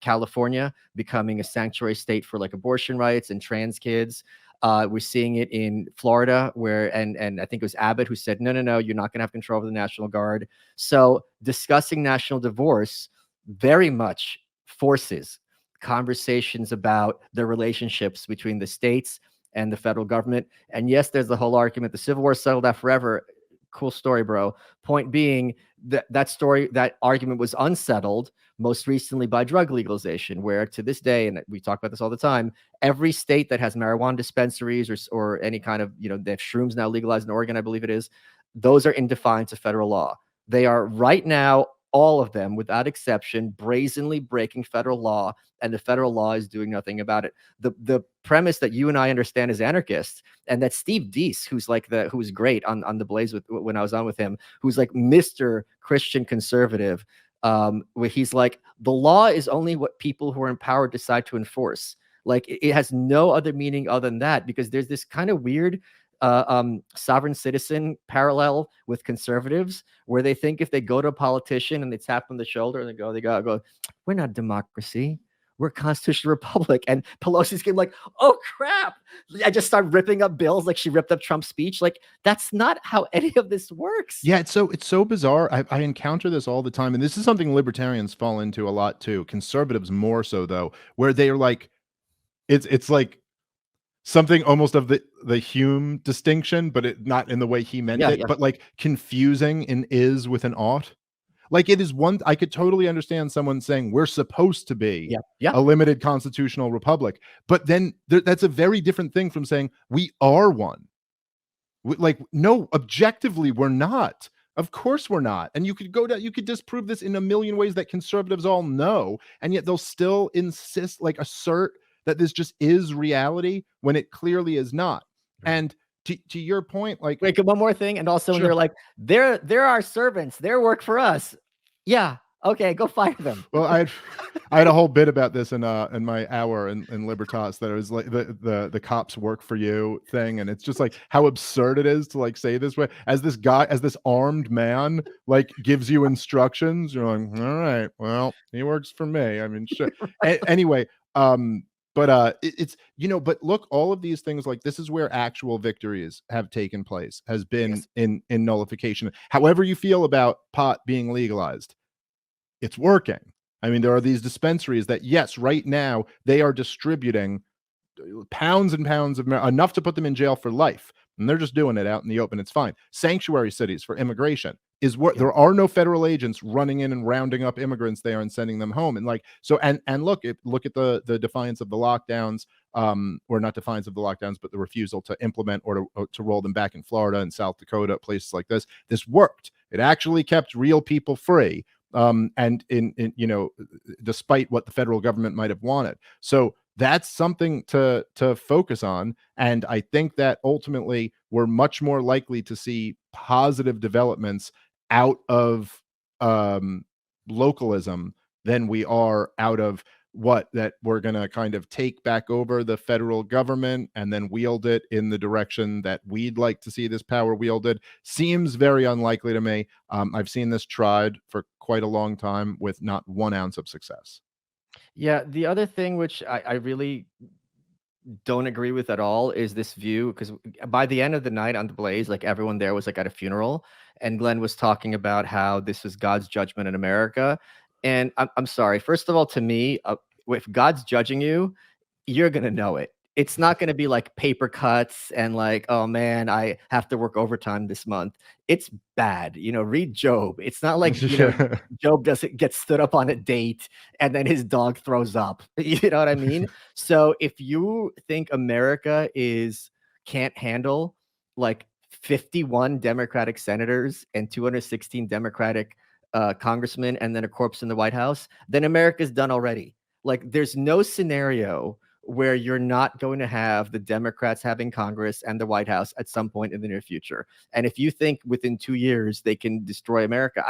California becoming a sanctuary state for like abortion rights and trans kids. We're seeing it in Florida where, and I think it was Abbott who said, no, you're not going to have control over the National Guard. So discussing national divorce very much forces conversations about the relationships between the states and the federal government. And yes, there's the whole argument, the Civil War settled that forever. Cool story, bro. Point being that argument was unsettled most recently by drug legalization, where to this day, and we talk about this all the time, every state that has marijuana dispensaries or any kind of, they have shrooms now legalized in Oregon, I believe it is, those are in defiance of federal law. They are right now, all of them, without exception, brazenly breaking federal law, and the federal law is doing nothing about it. The premise that you and I understand as anarchists, and that Steve Deese, who's great on the Blaze when I was on with him, who's like Mr. Christian conservative, where he's like, the law is only what people who are in power decide to enforce. Like it has no other meaning other than that, because there's this kind of weird sovereign citizen parallel with conservatives, where they think if they go to a politician and they tap on the shoulder and they go, we're not a democracy, we're a constitutional republic. And Pelosi's getting like, oh crap, I just start ripping up bills like she ripped up Trump's speech. Like that's not how any of this works. Yeah, it's so bizarre. I encounter this all the time, and this is something libertarians fall into a lot too. Conservatives more so though, where they are like, it's like something almost of the Hume distinction, but it not in the way he meant it, but like confusing an is with an ought. Like it is one, I could totally understand someone saying we're supposed to be a limited constitutional republic, but then that's a very different thing from saying we are one. Like, no, objectively, we're not. Of course we're not. And you could go down, you could disprove this in a million ways that conservatives all know, and yet they'll still insist, like assert that this just is reality when it clearly is not. And to your point, like, wait, one more thing. And also when they're like, they're our servants, they're work for us. Yeah. Okay, go fire them. Well, I had a whole bit about this in my hour in Libertas, that it was like the cops work for you thing, and it's just like how absurd it is to like say this way, as this guy, as this armed man like gives you instructions. You're like, all right, well, he works for me. I mean, sure. Anyway, but it's, you know, but look, all of these things, like this is where actual victories have taken place, has been in nullification. However you feel about pot being legalized, it's working. I mean, there are these dispensaries that, yes, right now they are distributing pounds and pounds of enough to put them in jail for life, and they're just doing it out in the open. It's fine. Sanctuary cities for immigration is what there are no federal agents running in and rounding up immigrants there and sending them home. And like, so, and look at the defiance of the lockdowns, or not defiance of the lockdowns, but the refusal to implement or to roll them back in Florida and South Dakota, places like this. This worked. It actually kept real people free. And in you know, despite what the federal government might have wanted. So that's something to focus on. And I think that ultimately we're much more likely to see positive developments out of localism than we are out of that we're going to kind of take back over the federal government and then wield it in the direction that we'd like to see this power wielded. Seems very unlikely to me. I've seen this tried for quite a long time with not 1 ounce of success. Yeah, the other thing which I really don't agree with at all is this view, because by the end of the night on the Blaze, like everyone there was like at a funeral, and Glenn was talking about how this was God's judgment in America. And I'm sorry, first of all, to me, if God's judging you, you're gonna know it. It's not gonna be like paper cuts and like, oh man, I have to work overtime this month. It's bad. You know, read Job. It's not like, you know, Job doesn't get stood up on a date and then his dog throws up. You know what I mean? So if you think America can't handle like 51 Democratic senators and 216 Democratic congressmen and then a corpse in the White House, then America's done already. Like there's no scenario where you're not going to have the Democrats having Congress and the White House at some point in the near future. And if you think within 2 years they can destroy America,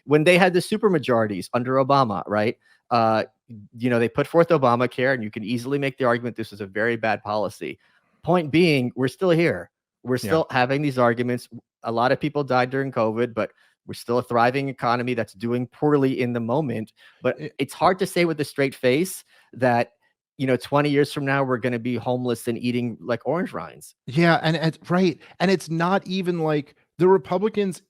when they had the supermajorities under Obama, right? You know, they put forth Obamacare, and you can easily make the argument this was a very bad policy. Point being, we're still here. We're still having these arguments. A lot of people died during COVID, but we're still a thriving economy that's doing poorly in the moment. But it's hard to say with a straight face that, you know, 20 years from now, we're going to be homeless and eating like orange rinds. Yeah. And right. And it's not even like the Republicans,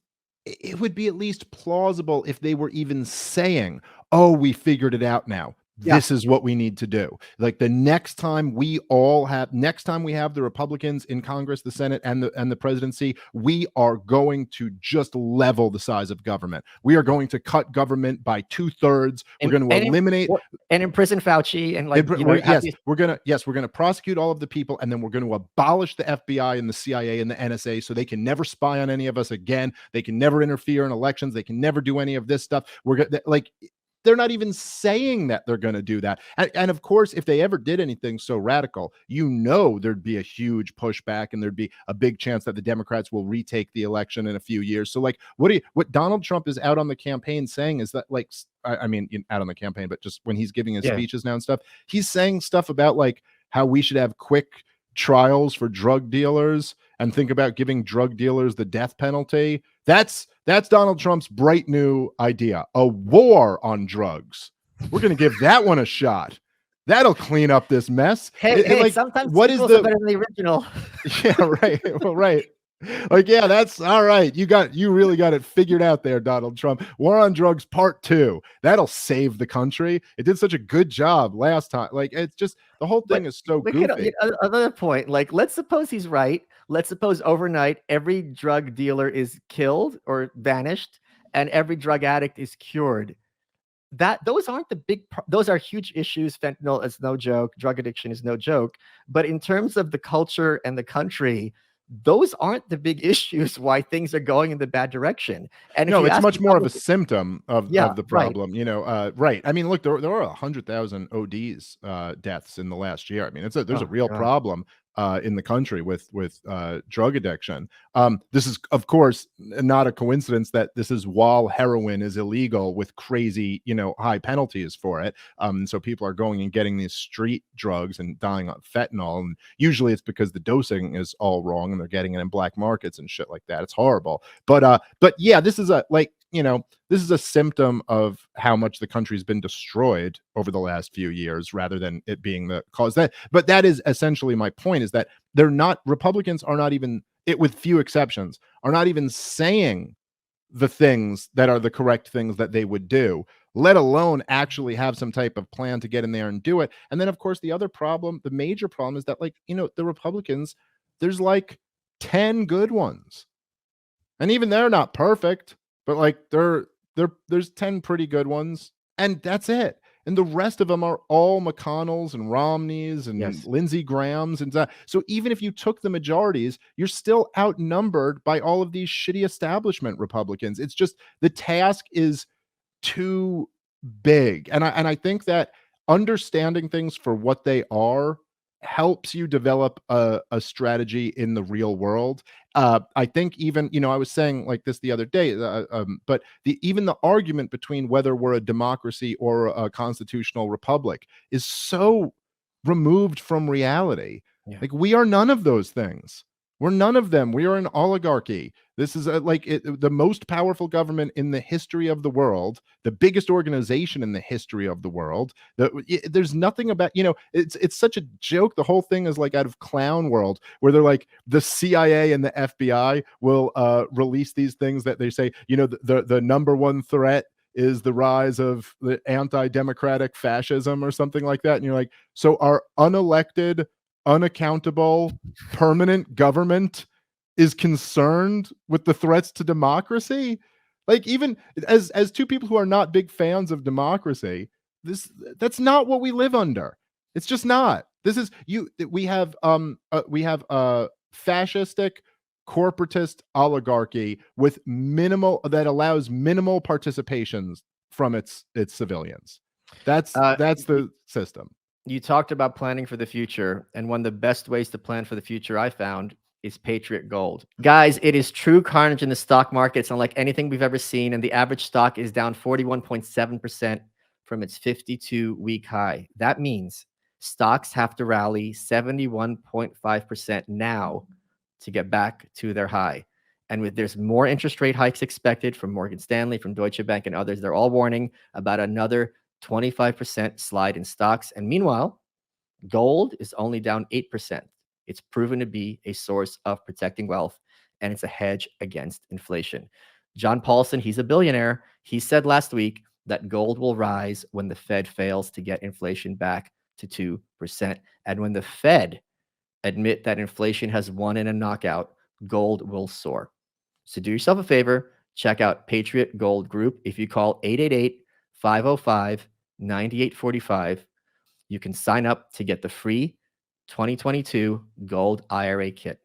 it would be at least plausible if they were even saying, oh, we figured it out now. This is what we need to do. Like the next time we have the Republicans in Congress, the Senate, and the presidency, we are going to just level the size of government. We are going to cut government by 2/3. We're going to eliminate and imprison Fauci and like we're going to prosecute all of the people, and then we're going to abolish the FBI and the CIA and the NSA so they can never spy on any of us again. They can never interfere in elections. They can never do any of this stuff. We're going to like. they're not even saying that they're going to do that. And of course, if they ever did anything so radical, there'd be a huge pushback and there'd be a big chance that the Democrats will retake the election in a few years. So like what Donald Trump is out on the campaign saying is that, like, I mean, out on the campaign, but just when he's giving his speeches now and stuff, he's saying stuff about like how we should have quick trials for drug dealers and think about giving drug dealers the death penalty. That's Donald Trump's bright new idea, a war on drugs. We're going to give that one a shot. That'll clean up this mess. Hey, like, sometimes what is better than the original? Yeah, right. Well, right. Like, yeah, that's all right. You really got it figured out there, Donald Trump. War on Drugs Part 2. That'll save the country. It did such a good job last time. Like, it's just, the whole thing is so goofy. Another point, like, let's suppose he's right. Let's suppose overnight every drug dealer is killed or vanished and every drug addict is cured. Those aren't the big, those are huge issues. Fentanyl is no joke. Drug addiction is no joke. But in terms of the culture and the country, those aren't the big issues why things are going in the bad direction. And no, it's much more of a symptom of the problem, right. Right. I mean, look, there are 100,000 ODs deaths in the last year. I mean, there's a real problem in the country with drug addiction. This is, of course, not a coincidence that this is while heroin is illegal with crazy, high penalties for it. So people are going and getting these street drugs and dying on fentanyl. And usually it's because the dosing is all wrong and they're getting it in black markets and shit like that. It's horrible. But yeah, this is this is a symptom of how much the country's been destroyed over the last few years, rather than it being the cause. But that is essentially my point, is that Republicans are not even, with few exceptions, are not even saying the things that are the correct things that they would do, let alone actually have some type of plan to get in there and do it. And then, of course, the major problem is that, the Republicans, there's like 10 good ones. And even they're not perfect, but there's 10 pretty good ones, and that's it. And the rest of them are all McConnells and Romneys and Lindsey Grahams. And so even if you took the majorities, you're still outnumbered by all of these shitty establishment Republicans. It's just, the task is too big. And I think that understanding things for what they are helps you develop a strategy in the real world. I think even, I was saying like this the other day, but even the argument between whether we're a democracy or a constitutional republic is so removed from reality. Yeah. Like, we are none of those things. We're none of them. We are an oligarchy. This is the most powerful government in the history of the world, the biggest organization in the history of the world. There's nothing about, it's such a joke. The whole thing is like out of Clown World, where they're like, the CIA and the FBI will release these things that they say, the number one threat is the rise of the anti-democratic fascism or something like that. And you're like, so our unelected, unaccountable, permanent government is concerned with the threats to democracy? Like, even as two people who are not big fans of democracy, that's not what we live under. It's just not. We have a fascistic, corporatist oligarchy with that allows minimal participations from its civilians. That's the system. You talked about planning for the future, and one of the best ways to plan for the future I found is Patriot Gold. Guys, it is true carnage in the stock market. It's unlike anything we've ever seen, and the average stock is down 41.7% from its 52-week high. That means stocks have to rally 71.5% now to get back to their high. And there's more interest rate hikes expected from Morgan Stanley, from Deutsche Bank, and others. They're all warning about another 25% slide in stocks. And meanwhile, gold is only down 8%. It's proven to be a source of protecting wealth, and it's a hedge against inflation. John Paulson, he's a billionaire. He said last week that gold will rise when the Fed fails to get inflation back to 2%. And when the Fed admit that inflation has won in a knockout, gold will soar. So do yourself a favor, check out Patriot Gold Group. If you call 888-505-9845, you can sign up to get the free 2022 Gold IRA Kit.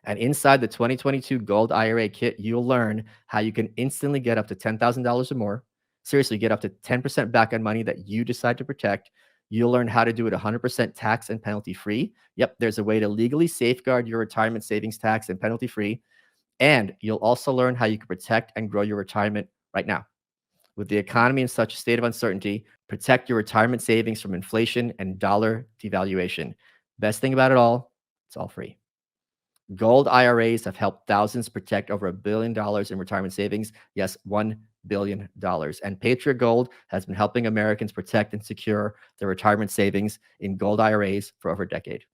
And inside the 2022 Gold IRA Kit, you'll learn how you can instantly get up to $10,000 or more, Seriously, get up to 10% back on money that you decide to protect. You'll learn how to do it 100% tax and penalty free. Yep, there's a way to legally safeguard your retirement savings tax and penalty free. And you'll also learn how you can protect and grow your retirement right now. With the economy in such a state of uncertainty, protect your retirement savings from inflation and dollar devaluation. Best thing about it all, it's all free. Gold IRAs have helped thousands protect over $1 billion in retirement savings. Yes, $1 billion. And Patriot Gold has been helping Americans protect and secure their retirement savings in gold IRAs for over a decade.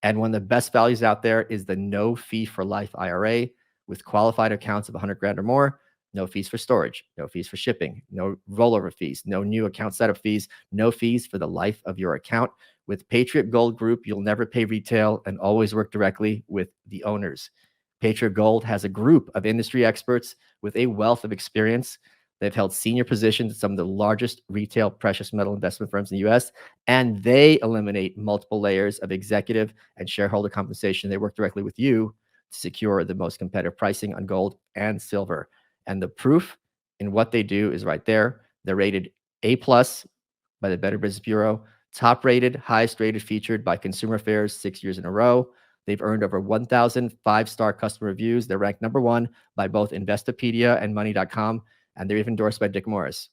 And one of the best values out there is the no fee for life IRA with qualified accounts of 100 grand or more. No fees for storage, no fees for shipping, no rollover fees, no new account setup fees, no fees for the life of your account. With Patriot Gold Group, you'll never pay retail and always work directly with the owners. Patriot Gold has a group of industry experts with a wealth of experience. They've held senior positions at some of the largest retail precious metal investment firms in the US, and they eliminate multiple layers of executive and shareholder compensation. They work directly with you to secure the most competitive pricing on gold and silver. And the proof in what they do is right there. They're rated A+ by the Better Business Bureau, top rated, highest rated, featured by Consumer Affairs 6 years in a row. They've earned over 1,000 5-star customer reviews. They're ranked #1 by both Investopedia and Money.com, and they're even endorsed by Dick Morris.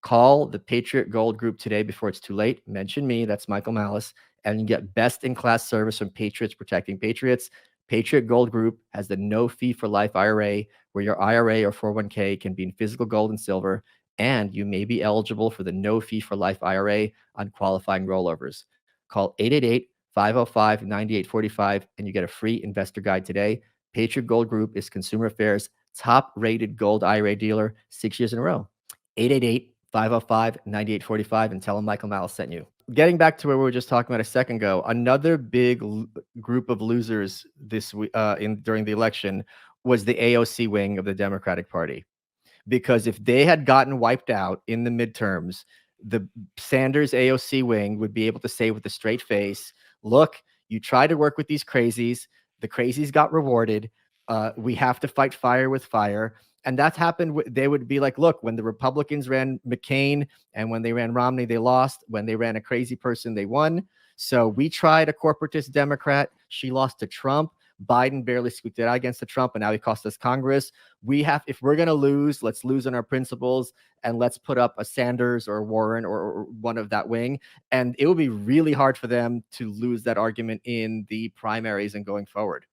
Call the Patriot Gold Group today before it's too late. Mention me, that's Michael Malice, and you get best-in-class service from Patriots protecting Patriots. Patriot Gold Group has the no fee for life IRA, where your IRA or 401k can be in physical gold and silver, and you may be eligible for the no fee for life IRA on qualifying rollovers. Call 888-505-9845 and you get a free investor guide today. Patriot Gold Group is Consumer Affairs' top-rated gold IRA dealer 6 years in a row. 888-505-9845 and tell them Michael Malice sent you. Getting back to where we were just talking about a second ago, another big group of losers this week during the election was the AOC wing of the Democratic Party. Because if they had gotten wiped out in the midterms, the Sanders AOC wing would be able to say with a straight face, look, you try to work with these crazies. The crazies got rewarded. We have to fight fire with fire. And that's happened. They would be like, look, when the Republicans ran McCain and when they ran Romney, they lost. When they ran a crazy person, they won. So we tried a corporatist Democrat. She lost to Trump. Biden barely squeaked it out against the Trump, and now he cost us Congress. If we're going to lose, let's lose on our principles, and let's put up a Sanders or Warren or one of that wing. And it would be really hard for them to lose that argument in the primaries and going forward.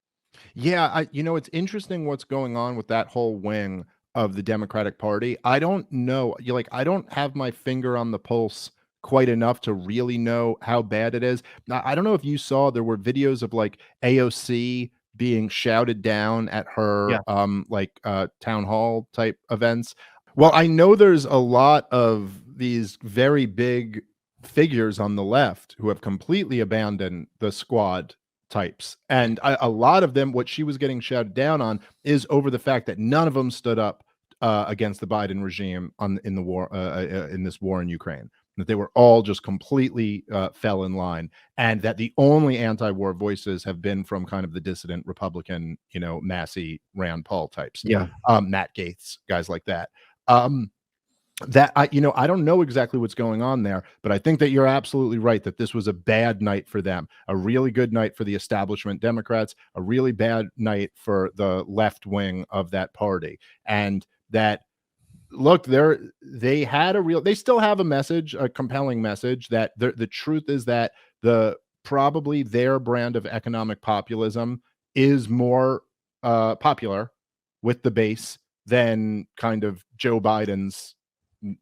Yeah, it's interesting what's going on with that whole wing of the Democratic Party. I don't know. I don't have my finger on the pulse quite enough to really know how bad it is. Now, I don't know if you saw, there were videos of like AOC being shouted down at her town hall type events. Well, I know there's a lot of these very big figures on the left who have completely abandoned the squad types, and a lot of them, what she was getting shouted down on is over the fact that none of them stood up against the Biden regime in the war, in this war in Ukraine. That they were all just completely fell in line, and that the only anti-war voices have been from kind of the dissident Republican, Massey, Rand Paul types, Matt Gaetz, guys like that. That I don't know exactly what's going on there, but I think that you're absolutely right that this was a bad night for them, a really good night for the establishment Democrats, a really bad night for the left wing of that party. And that, look, they still have a message, a compelling message, that the truth is that probably their brand of economic populism is more popular with the base than kind of Joe Biden's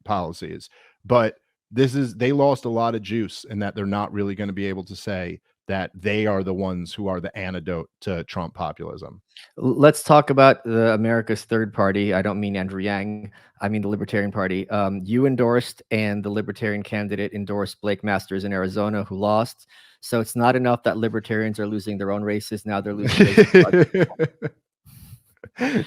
policies. But they lost a lot of juice in that they're not really going to be able to say that they are the ones who are the antidote to Trump populism. Let's talk about America's third party. I don't mean Andrew Yang. I mean the Libertarian Party. You endorsed, and the Libertarian candidate endorsed, Blake Masters in Arizona, who lost. So it's not enough that Libertarians are losing their own races. Now they're losing races.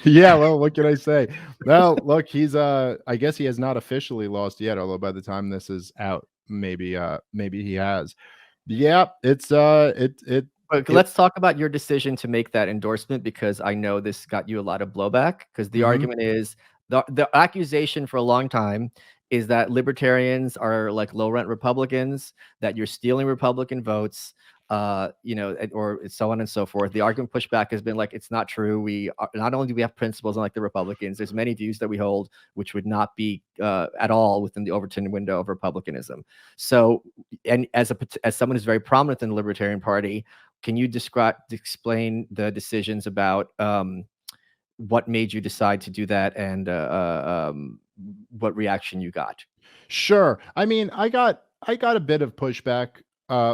Yeah, well, what can I say? Well, look, he's I guess he has not officially lost yet, although by the time this is out, maybe he has. Yeah, let's talk about your decision to make that endorsement, because I know this got you a lot of blowback, because the argument is The accusation for a long time is that libertarians are like low rent Republicans, that you're stealing Republican votes, you know, or so on and so forth. The argument pushback has been like, it's not true. We are, not only do we have principles unlike the Republicans, there's many views that we hold which would not be at all within the Overton window of Republicanism. So, and as someone who's very prominent in the Libertarian Party, can you explain the decisions about what made you decide to do that, and what reaction you got? Sure. I mean, I got a bit of pushback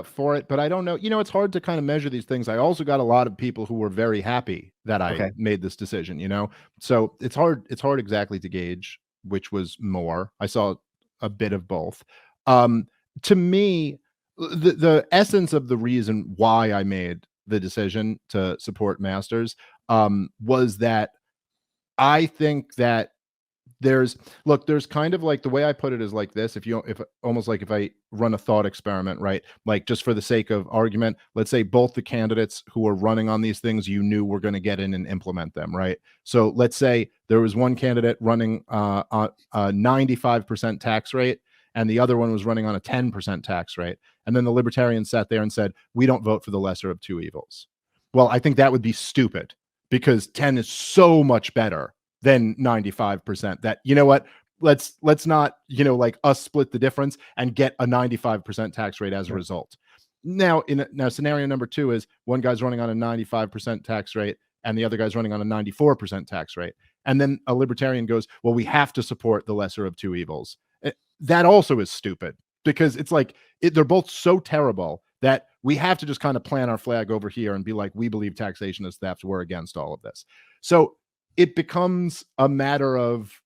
for it, but I don't know. You know, it's hard to kind of measure these things. I also got a lot of people who were very happy that I made this decision, you know? So it's hard exactly to gauge which was more. I saw a bit of both. To me, the essence of the reason why I made the decision to support Masters was that I think that there's kind of like, the way I put it is like this. If almost like if I run a thought experiment, right? Like, just for the sake of argument, let's say both the candidates who are running on these things, you knew were going to get in and implement them, right? So let's say there was one candidate running on a 95% tax rate, and the other one was running on a 10% tax rate. And then the Libertarians sat there and said, we don't vote for the lesser of two evils. Well, I think that would be stupid, because 10 is so much better than 95%, that, you know what, let's not, you know, like, us split the difference and get a 95% tax rate as a result. Now, scenario number two is one guy's running on a 95% tax rate and the other guy's running on a 94% tax rate. And then a Libertarian goes, well, we have to support the lesser of two evils. That also is stupid, because it's like, they're both so terrible that we have to just kind of plant our flag over here and be like, we believe taxation is theft, we're against all of this. So it becomes a matter of,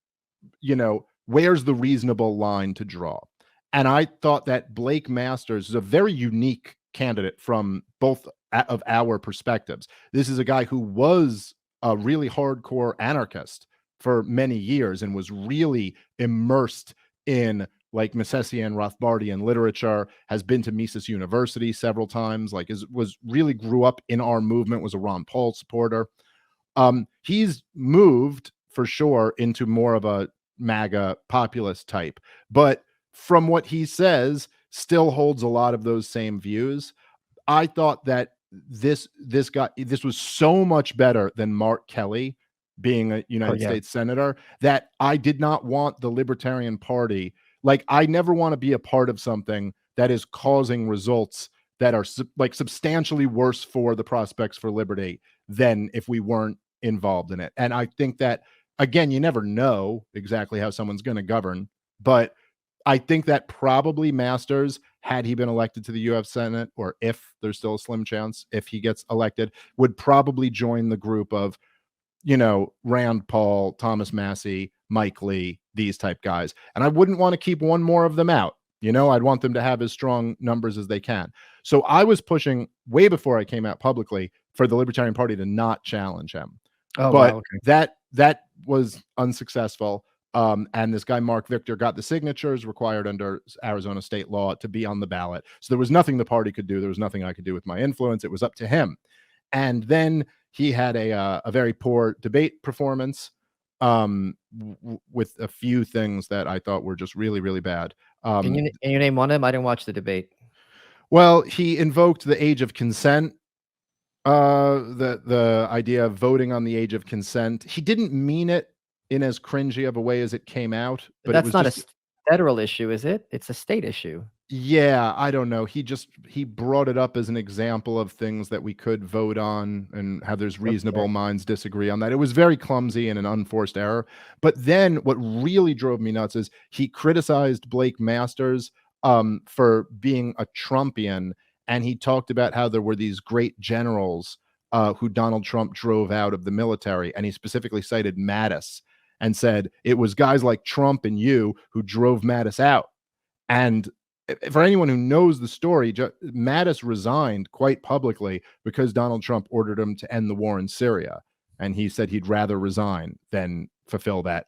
you know, where's the reasonable line to draw? And I thought that Blake Masters is a very unique candidate from both of our perspectives. This is a guy who was a really hardcore anarchist for many years and was really immersed in, like, Misesian Rothbardian literature, has been to Mises University several times, like, really grew up in our movement, was a Ron Paul supporter. He's moved for sure into more of a MAGA populist type, but from what he says, still holds a lot of those same views. I thought that this was so much better than Mark Kelly being a United States senator, that I did not want the Libertarian Party. Like, I never want to be a part of something that is causing results that are like substantially worse for the prospects for liberty than if we weren't involved in it. And I think that, again, you never know exactly how someone's going to govern, but I think that probably Masters, had he been elected to the US Senate, or if there's still a slim chance if he gets elected, would probably join the group of, you know, Rand Paul, Thomas Massey, Mike Lee, these type guys. And I wouldn't want to keep one more of them out. You know, I'd want them to have as strong numbers as they can. So I was pushing way before I came out publicly for the Libertarian Party to not challenge him. But wow, okay. that was unsuccessful. And this guy, Mark Victor, got the signatures required under Arizona state law to be on the ballot. So there was nothing the party could do. There was nothing I could do with my influence. It was up to him. And then he had a very poor debate performance with a few things that I thought were just really, really bad. Can you name one of them? I didn't watch the debate. Well, he invoked the age of consent. The idea of voting on the age of consent. He didn't mean it in as cringy of a way as it came out, but that's it was not just a federal issue, is it? It's a state issue. Yeah, I don't know. He brought it up as an example of things that we could vote on and how there's reasonable minds disagree on that. It was very clumsy and an unforced error. But then what really drove me nuts is he criticized Blake Masters for being a Trumpian, and he talked about how there were these great generals who Donald Trump drove out of the military, and he specifically cited Malice and said it was guys like Trump and you who drove Mattis out. And for anyone who knows the story, Mattis resigned quite publicly because Donald Trump ordered him to end the war in Syria. And he said he'd rather resign than fulfill that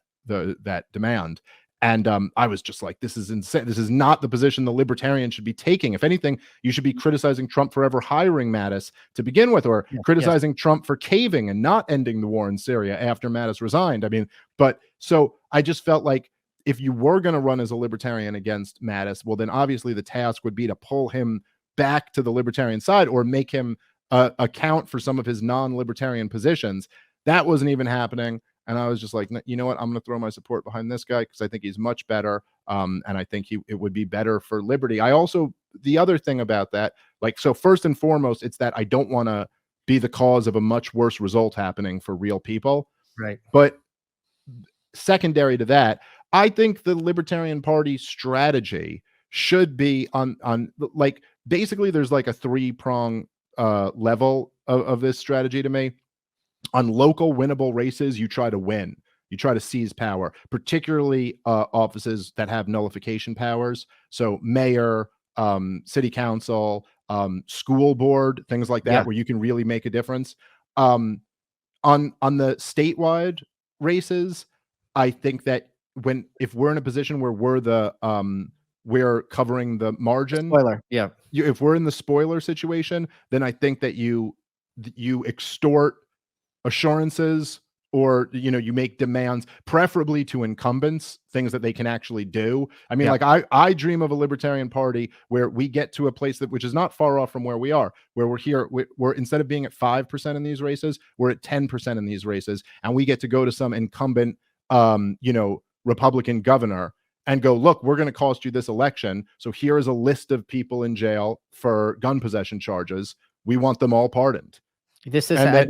demand. And I was just like, this is insane. This is not the position the Libertarians should be taking. If anything, you should be criticizing Trump for ever hiring Mattis to begin with, or criticizing Trump for caving and not ending the war in Syria after Mattis resigned. I mean, but so I just felt like if you were going to run as a Libertarian against Mattis, well, then obviously the task would be to pull him back to the Libertarian side or make him account for some of his non-Libertarian positions. That wasn't even happening. And I was just like, you know what? I'm going to throw my support behind this guy because I think he's much better. And I think it would be better for liberty. I also, the other thing about that, like, so first and foremost, it's that I don't want to be the cause of a much worse result happening for real people. Right. But secondary to that, I think the Libertarian Party strategy should be on like, basically there's like a 3-prong level of this strategy to me. On local winnable races, you try to win. You try to seize power, particularly offices that have nullification powers. So mayor, city council, school board, things like that, where you can really make a difference. On the statewide races, I think that if we're in a position where we're covering the margin, spoiler, if we're in the spoiler situation, then I think that you extort assurances, or you make demands, preferably to incumbents, things that they can actually do. I mean, like I dream of a Libertarian Party where we get to a place which is not far off from where we are, where we're instead of being at 5% in these races, we're at 10% in these races, and we get to go to some incumbent Republican governor and go, look, we're going to cost you this election, so here is a list of people in jail for gun possession charges. We want them all pardoned. This is, by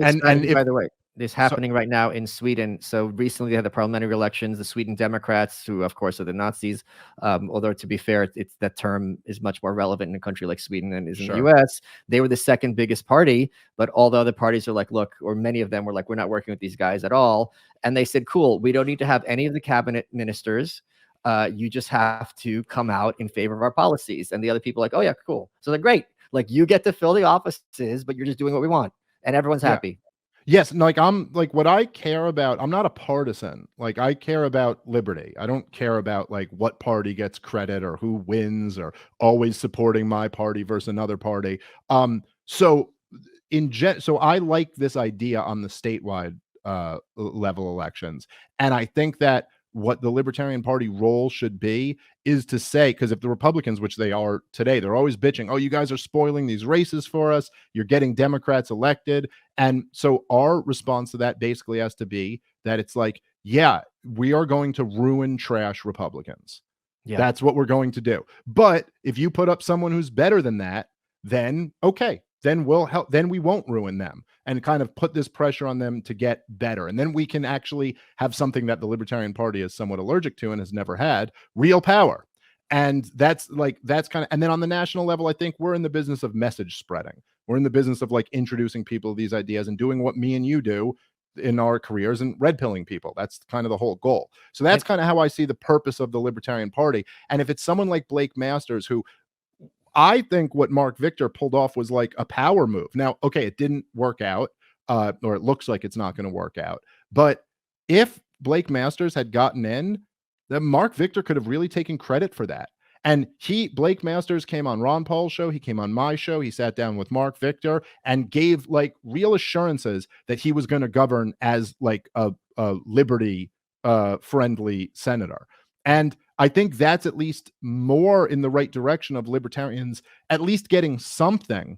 the way, this happening right now in Sweden. So recently they had the parliamentary elections. The Sweden Democrats, who of course are the Nazis, although to be fair, that term is much more relevant in a country like Sweden than is in the US. They were the second biggest party, but all the other parties are like, look, or many of them were like, we're not working with these guys at all. And they said, cool, we don't need to have any of the cabinet ministers. You just have to come out in favor of our policies. And the other people are like, oh yeah, cool. So they're great. Like, you get to fill the offices, but you're just doing what we want. And everyone's happy. Yes. And like, I'm like, what I care about, I'm not a partisan. Like, I care about liberty. I don't care about like what party gets credit or who wins, or always supporting my party versus another party. So I like this idea on the statewide level elections. And I think that what the Libertarian Party role should be is to say, because if the Republicans, which they are today, they're always bitching, oh, you guys are spoiling these races for us, you're getting Democrats elected. And so our response to that basically has to be that it's like, yeah, we are going to ruin trash Republicans. That's what we're going to do. But if you put up someone who's better than that, then okay, then we'll help, then we won't ruin them, and kind of put this pressure on them to get better. And then we can actually have something that the Libertarian Party is somewhat allergic to and has never had, real power. And that's kind of, and then on the national level, I think we're in the business of message spreading. We're in the business of like introducing people to these ideas and doing what me and you do in our careers and red pilling people. That's kind of the whole goal. So that's kind of how I see the purpose of the Libertarian Party. And if it's someone like Blake Masters, who I think what Mark Victor pulled off was like a power move. Now, okay, it didn't work out, or it looks like it's not going to work out. But if Blake Masters had gotten in, then Mark Victor could have really taken credit for that. And Blake Masters came on Ron Paul's show. He came on my show. He sat down with Mark Victor and gave like real assurances that he was going to govern as like a liberty friendly senator. And I think that's at least more in the right direction of libertarians, at least getting something,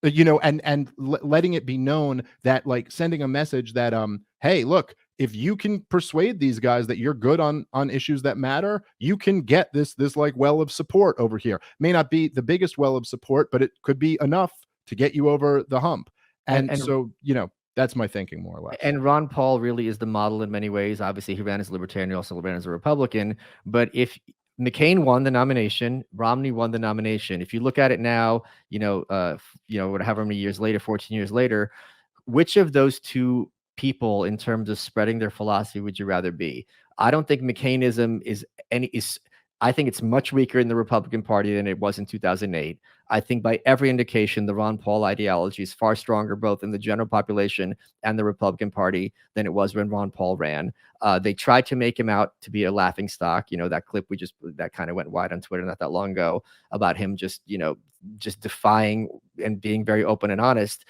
and letting it be known that, like, sending a message that, hey, look, if you can persuade these guys that you're good on issues that matter, you can get this like well of support over here. May not be the biggest well of support, but it could be enough to get you over the hump. And so, that's my thinking, more or less. And Ron Paul really is the model in many ways. Obviously, he ran as a Libertarian, he also ran as a Republican. But if McCain won the nomination, Romney won the nomination. If you look at it now, however many years later, 14 years later, which of those two people, in terms of spreading their philosophy, would you rather be? I don't think McCainism is I think it's much weaker in the Republican Party than it was in 2008. I think by every indication, the Ron Paul ideology is far stronger, both in the general population and the Republican Party, than it was when Ron Paul ran. They tried to make him out to be a laughing stock. You know, that clip that kind of went wide on Twitter not that long ago about him just defying and being very open and honest.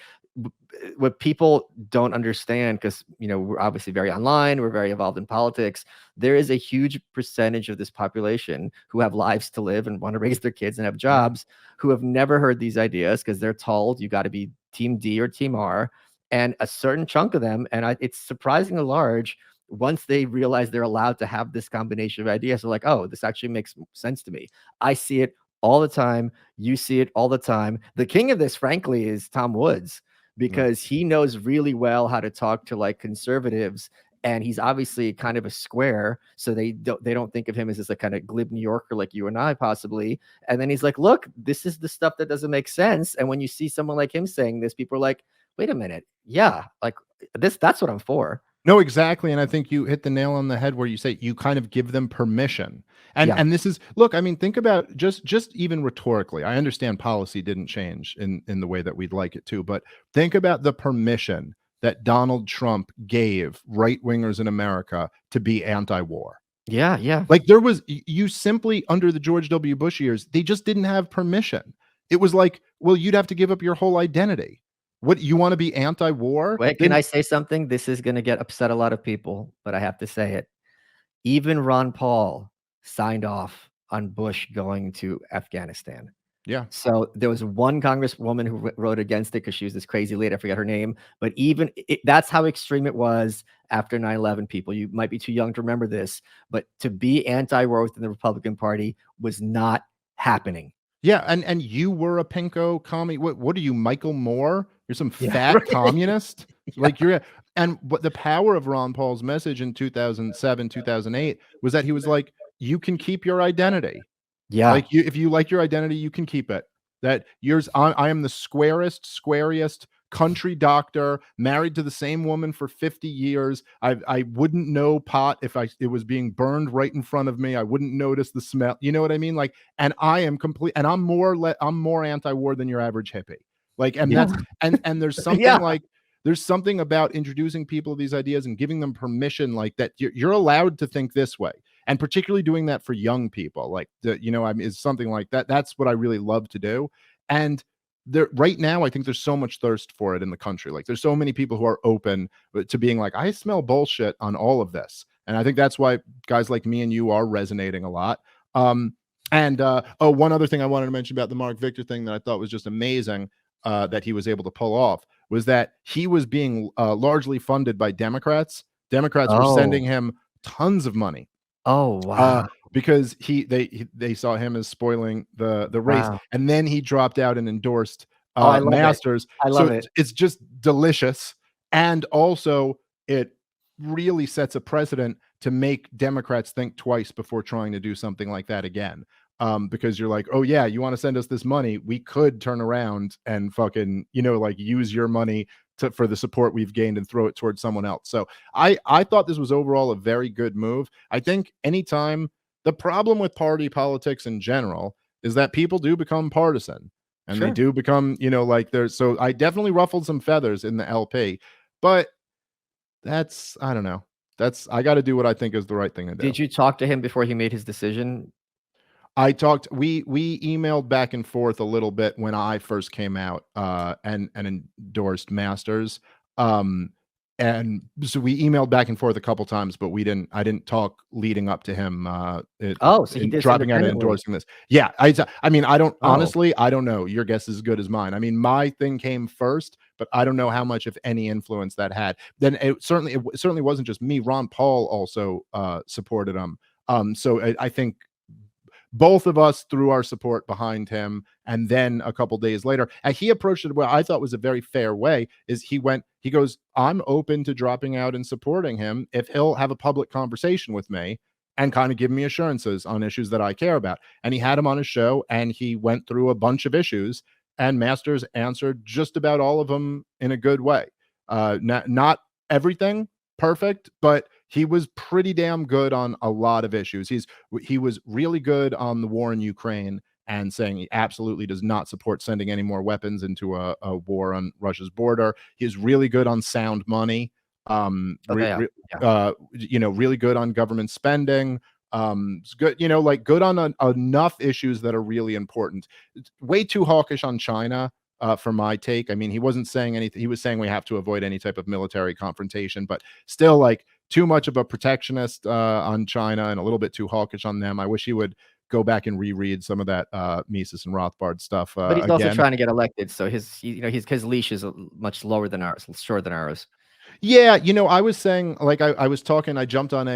What people don't understand, because we're obviously very online, we're very involved in politics, there is a huge percentage of this population who have lives to live and want to raise their kids and have jobs, who have never heard these ideas because they're told you got to be team D or team R. And a certain chunk of them, and it's surprisingly large, once they realize they're allowed to have this combination of ideas, they're like, oh, this actually makes sense to me. I see it all the time. You see it all the time. The king of this, frankly, is Tom Woods, because he knows really well how to talk to like conservatives, and he's obviously kind of a square, so they don't think of him as this like kind of glib New Yorker like you and I possibly. And then he's like, look, this is the stuff that doesn't make sense. And when you see someone like him saying this, people are like, wait a minute, yeah, like that's what I'm for. No, exactly. And I think you hit the nail on the head where you say you kind of give them permission. And this is, look, I mean, think about just even rhetorically. I understand policy didn't change in the way that we'd like it to, but think about the permission that Donald Trump gave right-wingers in America to be anti-war. Yeah. Like you simply, under the George W. Bush years, they just didn't have permission. It was like, well, you'd have to give up your whole identity. What, you want to be anti-war? Wait, can I say something? This is going to get upset a lot of people, but I have to say it. Even Ron Paul signed off on Bush going to Afghanistan. Yeah. So there was one congresswoman who wrote against it because she was this crazy lady. I forget her name. But even that's how extreme it was after 9/11. People, you might be too young to remember this, but to be anti-war within the Republican Party was not happening. Yeah, and you were a pinko commie. What are you, Michael Moore? You're some fat communist. Like and what the power of Ron Paul's message in 2007, 2008 was that he was like, you can keep your identity. Yeah. Like if you like your identity, you can keep it. That I am the squariest country doctor, married to the same woman for 50 years. I wouldn't know pot if it was being burned right in front of me. I wouldn't notice the smell. You know what I mean? Like, and I am and I'm more anti-war than your average hippie. Like, and that's and there's something like there's something about introducing people to these ideas and giving them permission like that. You're allowed to think this way, and particularly doing that for young people, like is something like that. That's what I really love to do. And right now, I think there's so much thirst for it in the country. Like, there's so many people who are open to being like, I smell bullshit on all of this. And I think that's why guys like me and you are resonating a lot. One other thing I wanted to mention about the Mark Victor thing that I thought was just amazing that he was able to pull off was that he was being largely funded by Democrats. Democrats were sending him tons of money. Oh, wow. Because they saw him as spoiling the race, and then he dropped out and endorsed Masters. I love it. It's just delicious, and also it really sets a precedent to make Democrats think twice before trying to do something like that again. Because you're like, oh yeah, you want to send us this money? We could turn around and fucking like use your money for the support we've gained and throw it towards someone else. So I thought this was overall a very good move. I think anytime. The problem with party politics in general is that people do become partisan, and they do become, so I definitely ruffled some feathers in the LP, but I don't know. I got to do what I think is the right thing to do. Did you talk to him before he made his decision? We emailed back and forth a little bit when I first came out and endorsed Masters. And so we emailed back and forth a couple times, but I didn't talk leading up to him so he did dropping out and endorsing this. Yeah. I mean, honestly, I don't know. Your guess is as good as mine. I mean, my thing came first, but I don't know how much, if any, influence that had. Then it certainly wasn't just me. Ron Paul also supported him. So I think both of us threw our support behind him. And then a couple days later, he approached it what I thought was a very fair way. Is he goes, I'm open to dropping out and supporting him if he'll have a public conversation with me and kind of give me assurances on issues that I care about. And he had him on his show, and he went through a bunch of issues, and Masters answered just about all of them in a good way. Not everything perfect, but He was pretty damn good on a lot of issues. He was really good on the war in Ukraine and saying he absolutely does not support sending any more weapons into a war on Russia's border. He's really good on sound money. Really good on government spending. It's good, like good on enough issues that are really important. It's way too hawkish on China. For my take, I mean, he wasn't saying anything. He was saying we have to avoid any type of military confrontation, but still, like, too much of a protectionist on China and a little bit too hawkish on them. I wish he would go back and reread some of that Mises and Rothbard stuff. But he's also trying to get elected, so his leash is much lower than ours, shorter than ours. Yeah, I was saying, like, I was talking. I jumped on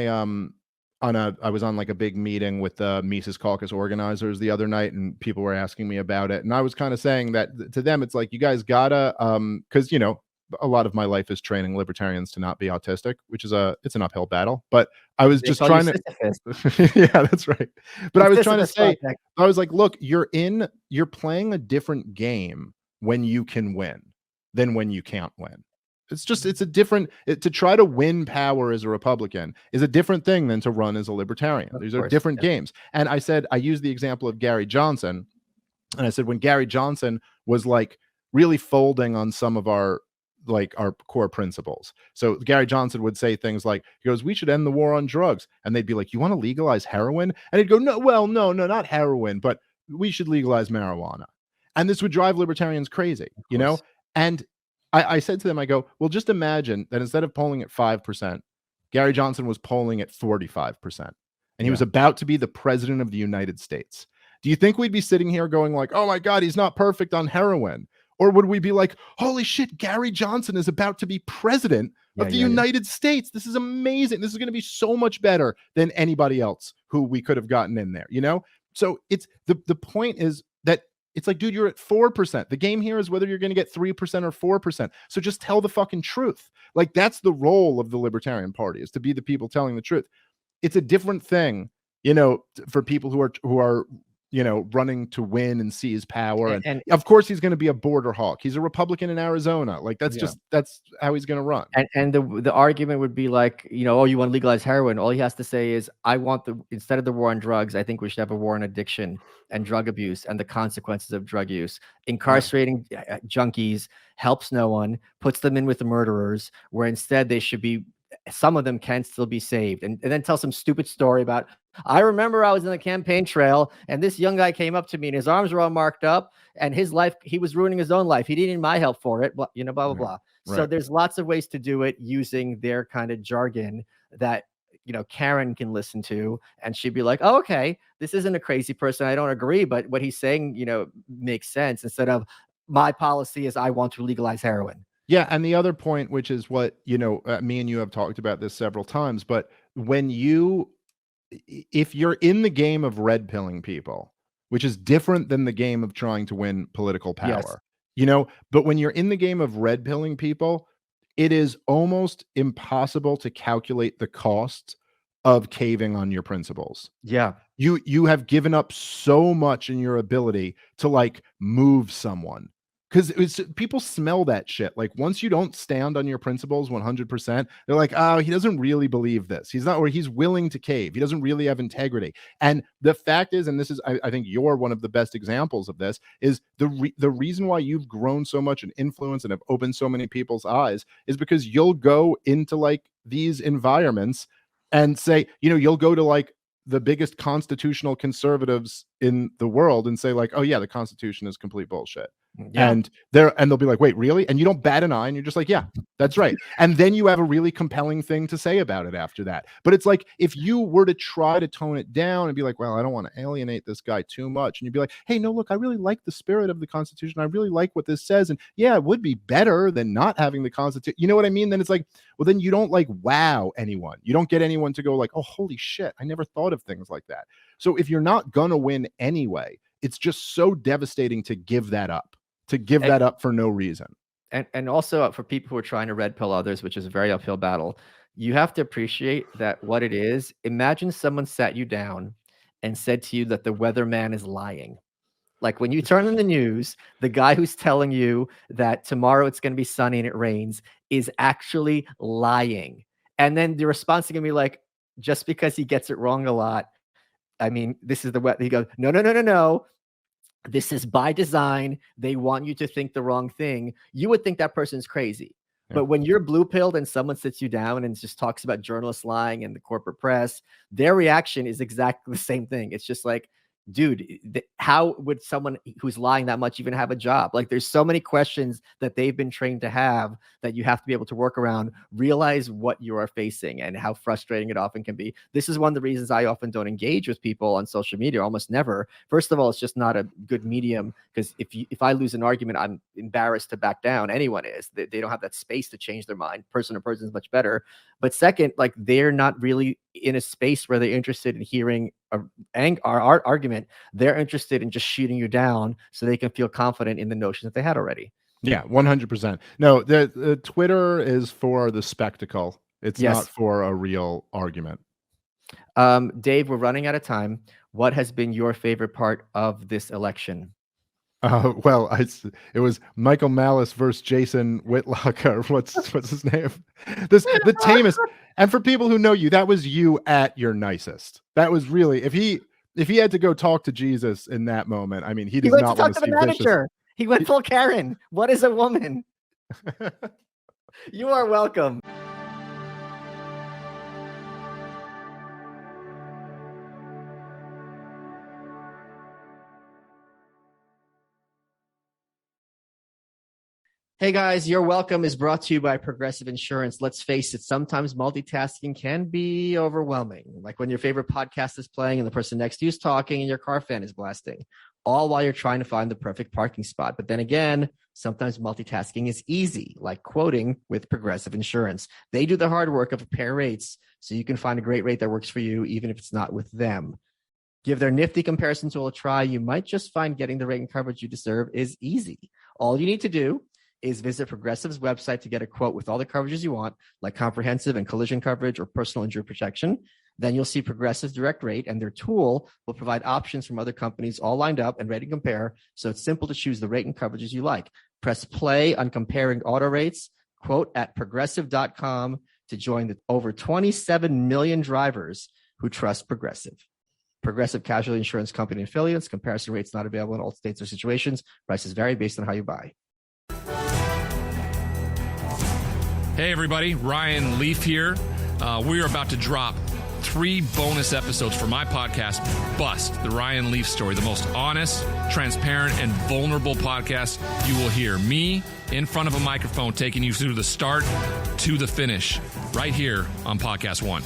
I was on like a big meeting with the Mises Caucus organizers the other night, and people were asking me about it. And I was kind of saying that to them, it's like, you guys gotta, because, a lot of my life is training libertarians to not be autistic, which is it's an uphill battle. But I was just trying to, yeah, that's right. But I was trying to say, I was like, look, you're playing a different game when you can win than when you can't win. It's a different, to try to win power as a Republican is a different thing than to run as a libertarian. These are different games. And I said, I used the example of Gary Johnson. And I said, when Gary Johnson was like really folding on some of our core principles. So Gary Johnson would say things like, he goes, we should end the war on drugs. And they'd be like, you want to legalize heroin? And he'd go, no, not heroin, but we should legalize marijuana. And this would drive libertarians crazy, And I said to them, I go, well, just imagine that instead of polling at 5%, Gary Johnson was polling at 45%. And he was about to be the president of the United States. Do you think we'd be sitting here going like, oh my God, he's not perfect on heroin? Or would we be like, holy shit, Gary Johnson is about to be president of the United States. This is amazing. This is going to be so much better than anybody else who we could have gotten in there, So it's the point is that it's like, dude, you're at 4%. The game here is whether you're going to get 3% or 4%. So just tell the fucking truth. Like, that's the role of the Libertarian Party, is to be the people telling the truth. It's a different thing, for people who are running to win and seize power. And of course he's going to be a border hawk. He's a Republican in Arizona. Like, that's that's how he's going to run. And the argument would be like, oh, you want to legalize heroin? All he has to say is, I want instead of the war on drugs, I think we should have a war on addiction and drug abuse and the consequences of drug use. Incarcerating junkies helps no one, puts them in with the murderers, where instead they should be, some of them can still be saved. And then tell some stupid story about, I remember I was in the campaign trail and this young guy came up to me and his arms were all marked up and his life, he was ruining his own life. He didn't need my help for it, but blah, blah, blah. Right. So there's lots of ways to do it using their kind of jargon that, Karen can listen to, and she'd be like, oh, okay, this isn't a crazy person. I don't agree, but what he's saying, makes sense, instead of my policy is I want to legalize heroin. Yeah. And the other point, which is what, me and you have talked about this several times, but if you're in the game of red pilling people, which is different than the game of trying to win political power, but when you're in the game of red pilling people, it is almost impossible to calculate the cost of caving on your principles. Yeah. You have given up so much in your ability to like move someone. Because people smell that shit. Like, once you don't stand on your principles 100%, they're like, oh, he doesn't really believe this. He's not, or he's willing to cave. He doesn't really have integrity. And the fact is, and this is, I think you're one of the best examples of this, is the reason why you've grown so much in influence and have opened so many people's eyes is because you'll go into like these environments and say, you'll go to like the biggest constitutional conservatives in the world and say like, oh yeah, the Constitution is complete bullshit. Yeah. And they'll be like, wait, really? And you don't bat an eye and you're just like, yeah, that's right. And then you have a really compelling thing to say about it after that. But it's like, if you were to try to tone it down and be like, well, I don't want to alienate this guy too much. And you'd be like, hey, no, look, I really like the spirit of the Constitution. I really like what this says. And yeah, it would be better than not having the Constitution. You know what I mean? Then it's like, well, then you don't like wow anyone. You don't get anyone to go like, oh, holy shit, I never thought of things like that. So if you're not going to win anyway, it's just so devastating to give that up. That up for no reason. And also for people who are trying to red pill others, which is a very uphill battle, you have to appreciate that what it is. Imagine someone sat you down and said to you that the weatherman is lying. Like, when you turn on the news, the guy who's telling you that tomorrow it's going to be sunny and it rains is actually lying. And then the response is going to be like, just because he gets it wrong a lot, I mean, this is the way he goes, no. This is by design. They want you to think the wrong thing. You would think that person's crazy. Yeah. But when you're blue-pilled and someone sits you down and just talks about journalists lying and the corporate press, their reaction is exactly the same thing. It's just like, dude, how would someone who's lying that much even have a job? Like, there's so many questions that they've been trained to have that you have to be able to work around, realize what you are facing and how frustrating it often can be. This is one of the reasons I often don't engage with people on social media, almost never. First of all, it's just not a good medium, because if I lose an argument, I'm embarrassed to back down. Anyone is. They don't have that space to change their mind. Person to person is much better. But second, like, they're not really in a space where they're interested in hearing our argument. They're interested in just shooting you down so they can feel confident in the notion that they had already. Yeah, 100%. No, the Twitter is for the spectacle. It's not for a real argument. Dave, we're running out of time. What has been your favorite part of this election? Well, it was Michael Malice versus Jason Whitlock. What's his name? The tamest. And for people who know you, that was you at your nicest. That was really, if he had to go talk to Jesus in that moment, I mean, he does not want to see manager. He went full Karen. What is a woman? You are welcome. Hey guys, Your Welcome is brought to you by Progressive Insurance. Let's face it, sometimes multitasking can be overwhelming. Like when your favorite podcast is playing and the person next to you is talking and your car fan is blasting, all while you're trying to find the perfect parking spot. But then again, sometimes multitasking is easy, like quoting with Progressive Insurance. They do the hard work of compare rates so you can find a great rate that works for you, even if it's not with them. Give their nifty comparison tool a try. You might just find getting the rate and coverage you deserve is easy. All you need to do is visit Progressive's website to get a quote with all the coverages you want, like comprehensive and collision coverage or personal injury protection. Then you'll see Progressive's direct rate, and their tool will provide options from other companies all lined up and ready to compare. So it's simple to choose the rate and coverages you like. Press play on comparing auto rates, quote at progressive.com to join the over 27 million drivers who trust Progressive. Progressive Casualty Insurance Company and affiliates. Comparison rates not available in all states or situations. Prices vary based on how you buy. Hey everybody, Ryan Leaf here. We are about to drop 3 bonus episodes for my podcast, Bust, the Ryan Leaf Story, the most honest, transparent, and vulnerable podcast you will hear. Me in front of a microphone taking you through the start to the finish, right here on Podcast One.